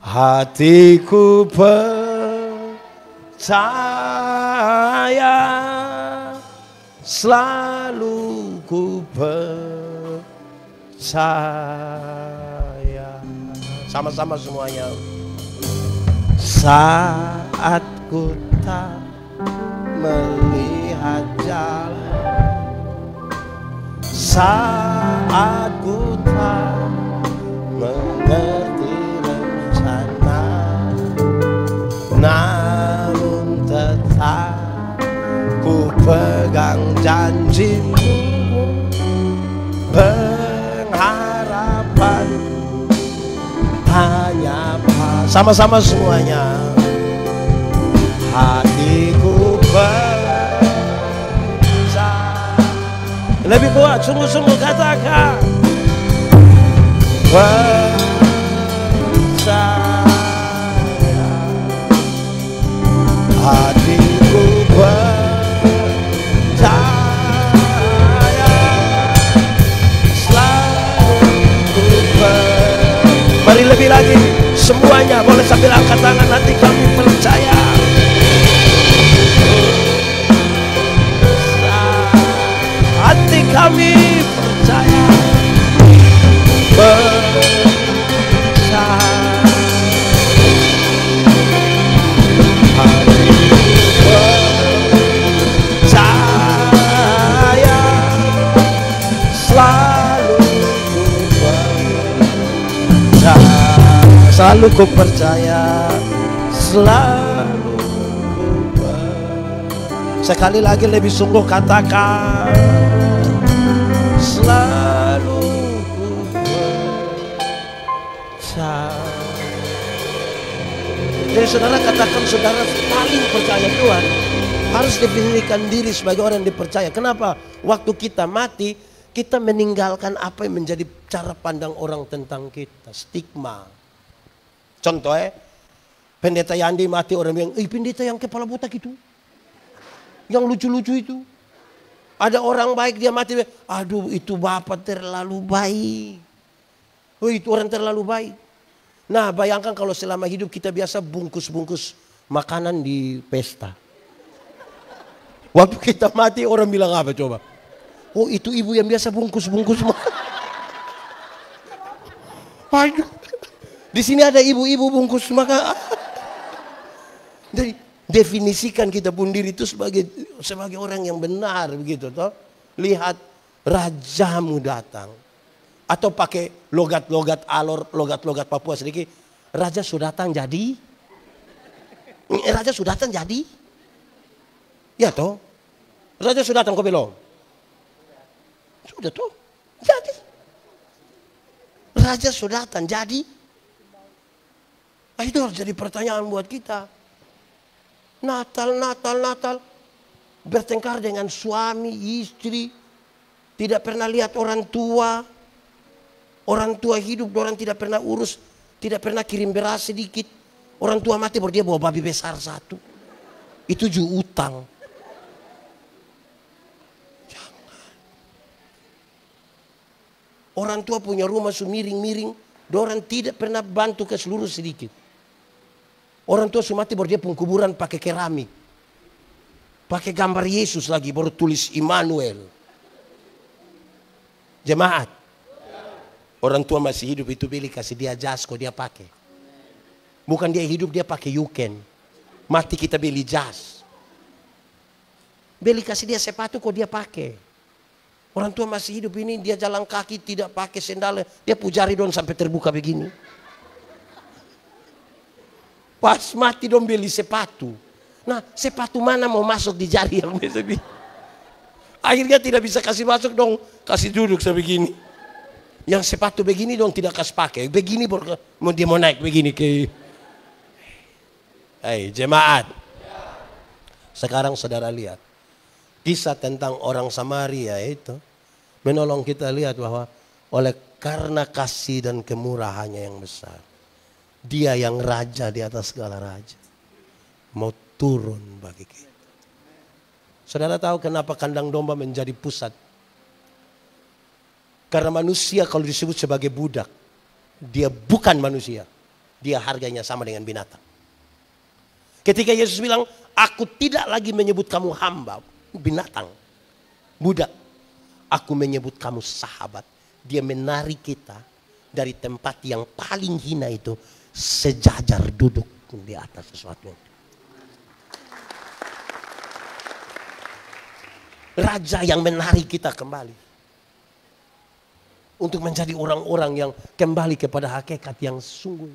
Hatiku percaya. Selalu ku percaya. Sama-sama semuanya. Saat ku tak melihat jalan, saat ku tak mengerti rencana, namun tetap ku pegang janjimu, pengharapan hanya sama-sama semuanya. Hatiku percaya. Lebih kuat, sungguh-sungguh katakan. Percaya. Hatiku percaya. Selalu ku percaya. Mari lebih lagi. Semuanya boleh sambil angkat tangan, hati kami percaya. Hati kami percaya. Percaya. Hati percaya. Selalu ku percaya. Selalu ku percaya, selalu ku percaya. Sekali lagi lebih sungguh katakan, selalu ku percaya. Jadi saudara katakan saudara paling percaya Tuhan. Harus definisikan diri sebagai orang yang dipercaya. Kenapa? Waktu kita mati, kita meninggalkan apa yang menjadi cara pandang orang tentang kita. Stigma. Contoh pendeta Yandi mati, orang bilang, pendeta yang kepala botak itu, yang lucu-lucu itu, Ada orang baik dia mati. Aduh itu bapak terlalu baik. Oh itu orang terlalu baik. Nah bayangkan kalau selama hidup kita biasa bungkus-bungkus makanan di pesta. Waktu kita mati orang bilang apa coba? Oh itu ibu yang biasa bungkus-bungkus makanan. Aduh. Di sini ada ibu-ibu bungkus makanan. Jadi definisikan kita pun diri itu sebagai orang yang benar begitu toh. Lihat rajamu datang. Atau pakai logat-logat Alor, logat-logat Papua sedikit. Raja sudah datang jadi. Raja sudah datang jadi. Ya toh. Raja sudah datang kok belum? Sudah toh. Jadi. Raja sudah datang jadi. Itu harus jadi pertanyaan buat kita. Natal. Bertengkar dengan suami, istri. Tidak pernah lihat orang tua. Orang tua hidup, orang tidak pernah urus. Tidak pernah kirim beras sedikit. Orang tua mati baru dia bawa babi besar satu. Itu juga utang. Jangan. Orang tua punya rumah miring-miring. Orang tidak pernah bantu ke seluruh sedikit. Orang tua sudah mati baru dia pengkuburan pakai keramik. Pakai gambar Yesus lagi baru tulis Immanuel. Jemaat. Orang tua masih hidup itu beli kasih dia jas kok dia pakai. Bukan dia hidup dia pakai yuken. Mati kita beli jas. Beli kasih dia sepatu kok dia pakai. Orang tua masih hidup ini dia jalan kaki tidak pakai sendal. Dia pujari dong sampai terbuka begini. Pas mati dong beli sepatu. Nah sepatu mana mau masuk di jari yang begini. Akhirnya tidak bisa kasih masuk dong. Kasih duduk sebegini. Yang sepatu begini dong tidak kasih pakai. Begini dia mau naik begini ke. Hei jemaat. Sekarang saudara lihat. Kisah tentang orang Samaria itu. Menolong kita lihat bahwa oleh karena kasih dan kemurahannya yang besar. Dia yang raja di atas segala raja. Mau turun bagi kita. Saudara tahu kenapa kandang domba menjadi pusat? Karena manusia kalau disebut sebagai budak, dia bukan manusia. Dia harganya sama dengan binatang. Ketika Yesus bilang, aku tidak lagi menyebut kamu hamba, binatang, budak. Aku menyebut kamu sahabat. Dia menarik kita dari tempat yang paling hina itu, sejajar duduk di atas sesuatu. Raja yang menarik kita kembali. Untuk menjadi orang-orang yang kembali kepada hakikat yang sungguh.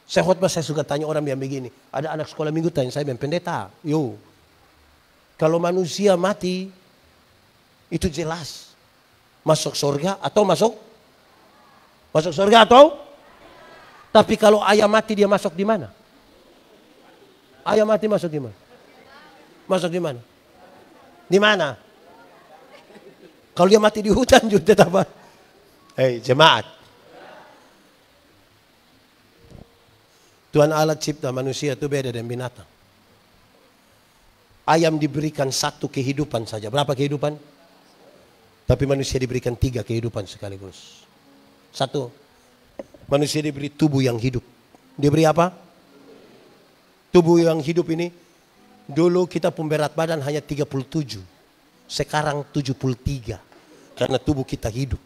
Saya khotbah saya suka tanya orang yang begini. Ada anak sekolah minggu tanya saya pendeta. Yo, kalau manusia mati itu jelas masuk surga atau masuk surga atau? Tapi kalau ayam mati dia masuk di mana? Ayam mati masuk di mana? Masuk di mana? Di mana? Kalau dia mati di hutan juga tetap. Hei jemaat. Tuhan Allah cipta manusia itu beda dengan binatang. Ayam diberikan satu kehidupan saja. Berapa kehidupan? Tapi manusia diberikan 3 kehidupan sekaligus. 1. Manusia diberi tubuh yang hidup. Diberi apa? Tubuh yang hidup ini. Dulu kita pemberat badan hanya 37. Sekarang 73. Karena tubuh kita hidup.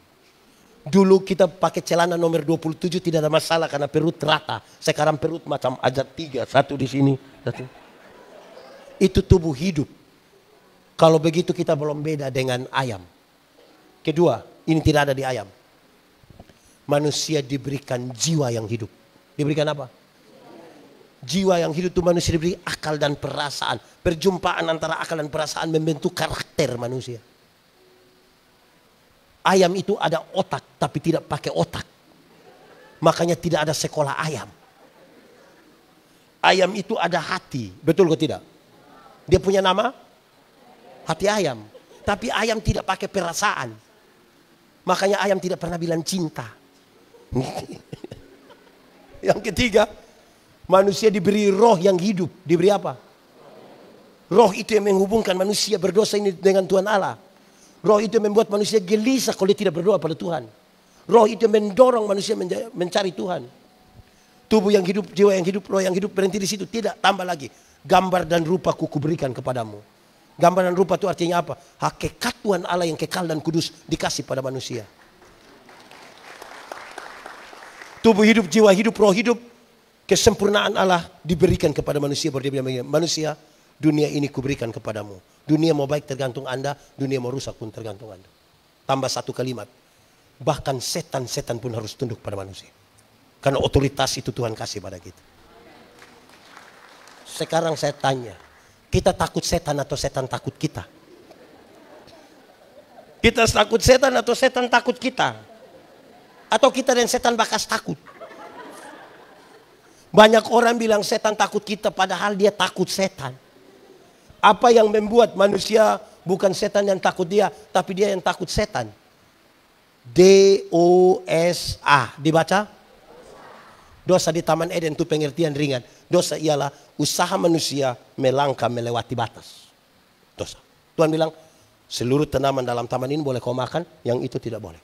Dulu kita pakai celana nomor 27 tidak ada masalah karena perut rata. Sekarang perut macam ada 3. 1 di sini. 1. Itu tubuh hidup. Kalau begitu kita belum beda dengan ayam. Kedua, ini tidak ada di ayam. Manusia diberikan jiwa yang hidup. Diberikan apa? Jiwa yang hidup itu manusia diberi akal dan perasaan. Perjumpaan antara akal dan perasaan membentuk karakter manusia. Ayam itu ada otak tapi tidak pakai otak. Makanya tidak ada sekolah ayam. Ayam itu ada hati. Betul atau tidak? Dia punya nama? Hati ayam. Tapi ayam tidak pakai perasaan. Makanya ayam tidak pernah bilang cinta. Yang ketiga, manusia diberi roh yang hidup. Diberi apa? Roh itu yang menghubungkan manusia berdosa ini dengan Tuhan Allah. Roh itu yang membuat manusia gelisah kalau dia tidak berdoa pada Tuhan. Roh itu yang mendorong manusia mencari Tuhan. Tubuh yang hidup, jiwa yang hidup, roh yang hidup berhenti di situ. Tidak, tambah lagi. Gambar dan rupa kuku berikan kepadamu. Gambar dan rupa itu artinya apa? Hakikat Tuhan Allah yang kekal dan kudus dikasih pada manusia. Tubuh hidup, jiwa hidup, roh hidup. Kesempurnaan Allah diberikan kepada manusia. Baru dia bilang, manusia, dunia ini kuberikan kepadamu. Dunia mau baik tergantung Anda, dunia mau rusak pun tergantung Anda. Tambah satu kalimat. Bahkan setan-setan pun harus tunduk pada manusia. Karena otoritas itu Tuhan kasih pada kita. Sekarang saya tanya, kita takut setan atau setan takut kita? Kita takut setan atau setan takut kita? Atau kita dan setan bakas takut? Banyak orang bilang setan takut kita padahal dia takut setan. Apa yang membuat manusia bukan setan yang takut dia, tapi dia yang takut setan? D-O-S-A. Dibaca? Dosa di Taman Eden itu pengertian ringan. Dosa ialah usaha manusia melangkah melewati batas. Dosa. Tuhan bilang, seluruh tanaman dalam taman ini boleh kau makan, yang itu tidak boleh.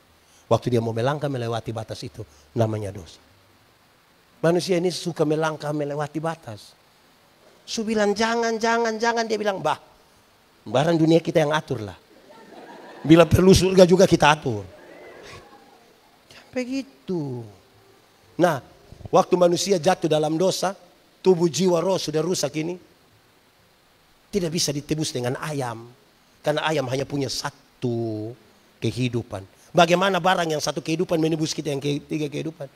Waktu dia mau melangkah melewati batas itu, namanya dosa. Manusia ini suka melangkah melewati batas. Su bilang jangan. Dia bilang, barang dunia kita yang atur lah. Bila perlu surga juga kita atur. Begitu. Nah, waktu manusia jatuh dalam dosa, tubuh jiwa roh sudah rusak ini. Tidak bisa ditebus dengan ayam. Karena ayam hanya punya satu kehidupan. Bagaimana barang yang satu kehidupan menebus kita yang tiga kehidupan?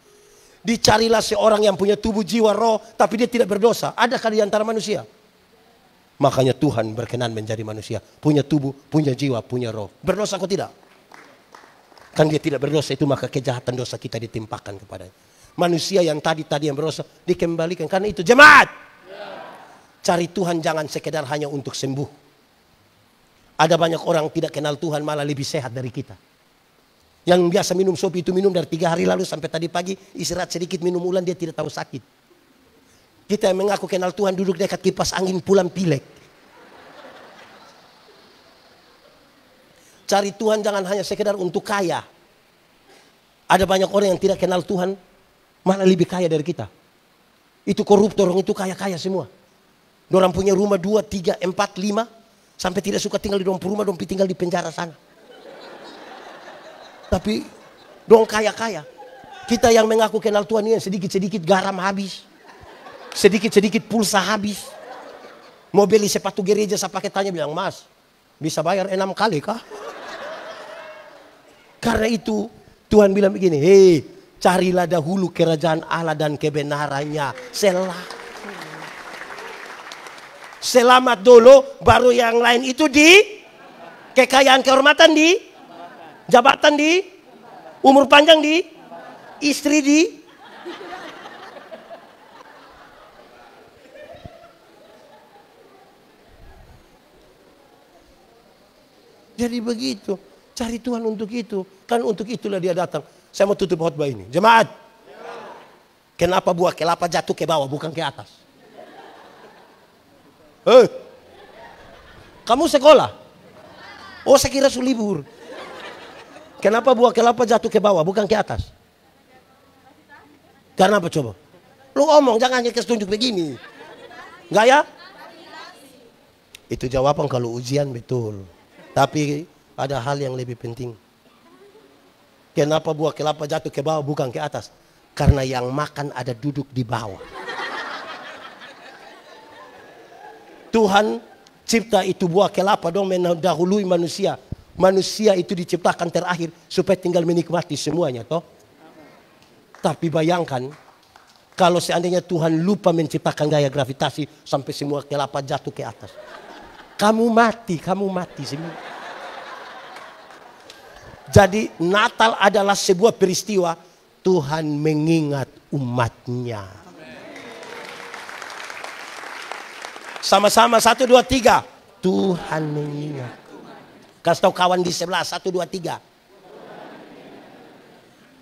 Dicarilah seorang yang punya tubuh jiwa roh tapi dia tidak berdosa. Adakah di antara manusia? Makanya Tuhan berkenan menjadi manusia. Punya tubuh, punya jiwa, punya roh. Berdosa kok tidak? Kan dia tidak berdosa itu maka kejahatan dosa kita ditimpakan kepadanya. Manusia yang tadi yang berdosa dikembalikan. Karena itu jemaat. Cari Tuhan jangan sekedar hanya untuk sembuh. Ada banyak orang tidak kenal Tuhan malah lebih sehat dari kita. Yang biasa minum sopi itu minum dari 3 hari lalu sampai tadi pagi. Istirahat sedikit minum ulang dia tidak tahu sakit. Kita yang mengaku kenal Tuhan duduk dekat kipas angin pulang pilek. Cari Tuhan jangan hanya sekedar untuk kaya. Ada banyak orang yang tidak kenal Tuhan malah lebih kaya dari kita. Itu koruptor, orang itu kaya-kaya semua. Dorang punya rumah 2, 3, 4, 5. Sampai tidak suka tinggal di rumah, dong tinggal di penjara sana. Tapi dong kaya-kaya. Kita yang mengaku kenal Tuhan ini sedikit-sedikit garam habis. Sedikit-sedikit pulsa habis. Mau beli sepatu gereja saya pakai tanya bilang, Mas bisa bayar 6 kali kah? Karena itu Tuhan bilang begini, hei carilah dahulu kerajaan Allah dan kebenarannya. Selamat dulu baru yang lain itu di kekayaan kehormatan di jabatan di, umur panjang di, istri di. Jadi begitu, cari Tuhan untuk itu. Kan untuk itulah dia datang. Saya mau tutup khotbah ini. Jemaat, kenapa buah kelapa jatuh ke bawah bukan ke atas? Kamu sekolah? Oh saya kira su libur. Kenapa buah kelapa jatuh ke bawah bukan ke atas? Karena apa coba? Lu ngomong jangan hanya tunjuk begini. Enggak ya? Itu jawaban kalau ujian betul. Tapi ada hal yang lebih penting. Kenapa buah kelapa jatuh ke bawah bukan ke atas? Karena yang makan ada duduk di bawah. Tuhan cipta itu buah kelapa dong mendahului manusia. Manusia itu diciptakan terakhir supaya tinggal menikmati semuanya toh. Tapi bayangkan kalau seandainya Tuhan lupa menciptakan gaya gravitasi sampai semua kelapa jatuh ke atas. Kamu mati semua. Jadi Natal adalah sebuah peristiwa Tuhan mengingat umatnya. Sama-sama 1, 2, 3. Tuhan mengingat. Kasih tahu kawan di sebelah 1, 2, 3.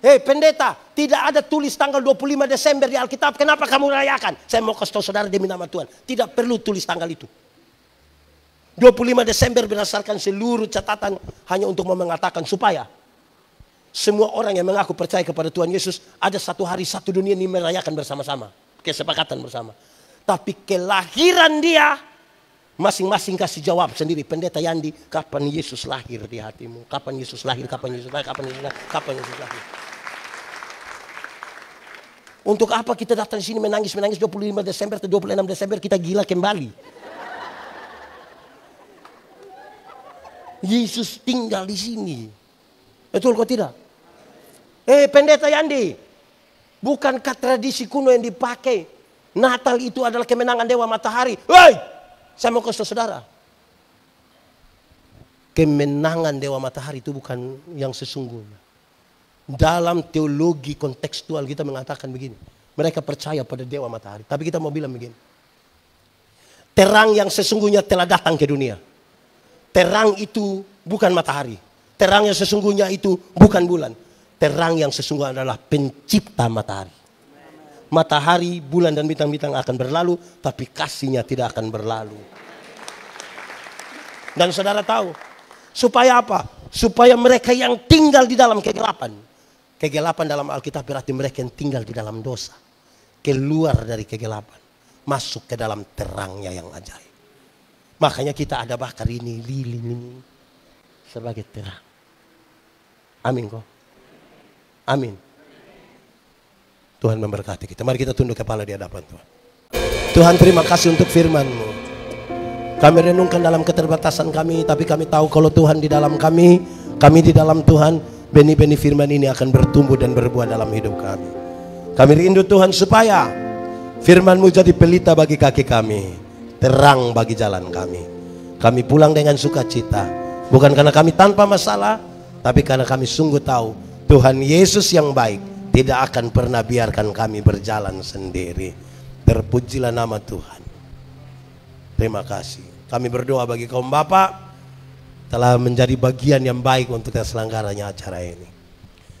Hei pendeta, tidak ada tulis tanggal 25 Desember di Alkitab. Kenapa kamu rayakan? Saya mau kasih tahu saudara demi nama Tuhan. Tidak perlu tulis tanggal itu. 25 Desember berdasarkan seluruh catatan hanya untuk mengatakan supaya semua orang yang mengaku percaya kepada Tuhan Yesus ada satu hari satu dunia ini merayakan bersama-sama. Kesepakatan bersama. Tapi kelahiran dia masing-masing kasih jawab sendiri. Pendeta Yandi, kapan Yesus lahir di hatimu? Kapan Yesus lahir? Kapan Yesus lahir? Kapan Yesus lahir? Kapan Yesus lahir? Untuk apa kita datang di sini menangis 25 Desember atau 26 Desember kita gila kembali? Yesus tinggal di sini. Betul kok tidak? Pendeta Yandi, bukankah tradisi kuno yang dipakai Natal itu adalah kemenangan Dewa Matahari? Hei, saya mau kasih saudara. Kemenangan Dewa Matahari itu bukan yang sesungguhnya. Dalam teologi kontekstual kita mengatakan begini. Mereka percaya pada Dewa Matahari. Tapi kita mau bilang begini. Terang yang sesungguhnya telah datang ke dunia. Terang itu bukan matahari. Terang yang sesungguhnya itu bukan bulan. Terang yang sesungguhnya adalah pencipta matahari. Matahari, bulan dan bintang-bintang akan berlalu. Tapi kasihnya tidak akan berlalu. Dan saudara tahu. Supaya apa? Supaya mereka yang tinggal di dalam kegelapan. Kegelapan dalam Alkitab berarti mereka yang tinggal di dalam dosa. Keluar dari kegelapan. Masuk ke dalam terangnya yang ajaib. Makanya kita ada bakar ini, lilin ini. Sebagai terang. Amin kok. Amin. Tuhan memberkati kita. Mari kita tunduk kepala di hadapan Tuhan. Tuhan terima kasih untuk firman-Mu. Kami renungkan dalam keterbatasan kami. Tapi kami tahu kalau Tuhan di dalam kami di dalam Tuhan. Benih-benih firman ini akan bertumbuh dan berbuah dalam hidup kami. Kami rindu Tuhan supaya firman-Mu jadi pelita bagi kaki kami. Terang bagi jalan kami. Kami pulang dengan sukacita. Bukan karena kami tanpa masalah. Tapi karena kami sungguh tahu Tuhan Yesus yang baik tidak akan pernah biarkan kami berjalan sendiri. Terpujilah nama Tuhan. Terima kasih. Kami berdoa bagi kaum bapak telah menjadi bagian yang baik untuk terselenggaranya acara ini.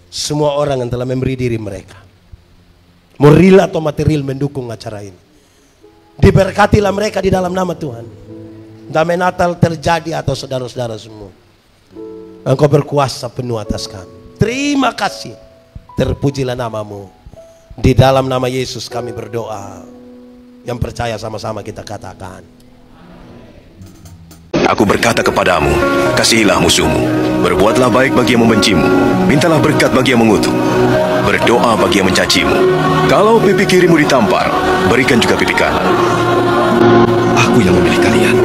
Semua orang yang telah memberi diri mereka, moral atau material mendukung acara ini, diberkatilah mereka di dalam nama Tuhan. Damai Natal terjadi atau saudara-saudara semua. Engkau berkuasa penuh atas kami. Terima kasih. Terpujilah namamu. Di dalam nama Yesus kami berdoa. Yang percaya sama-sama kita katakan. Aku berkata kepadamu, kasihilah musuhmu, berbuatlah baik bagi yang membencimu, mintalah berkat bagi yang mengutuk, berdoa bagi yang mencacimu. Kalau pipi kirimu ditampar, berikan juga pipi kanan. Aku yang memilih kalian.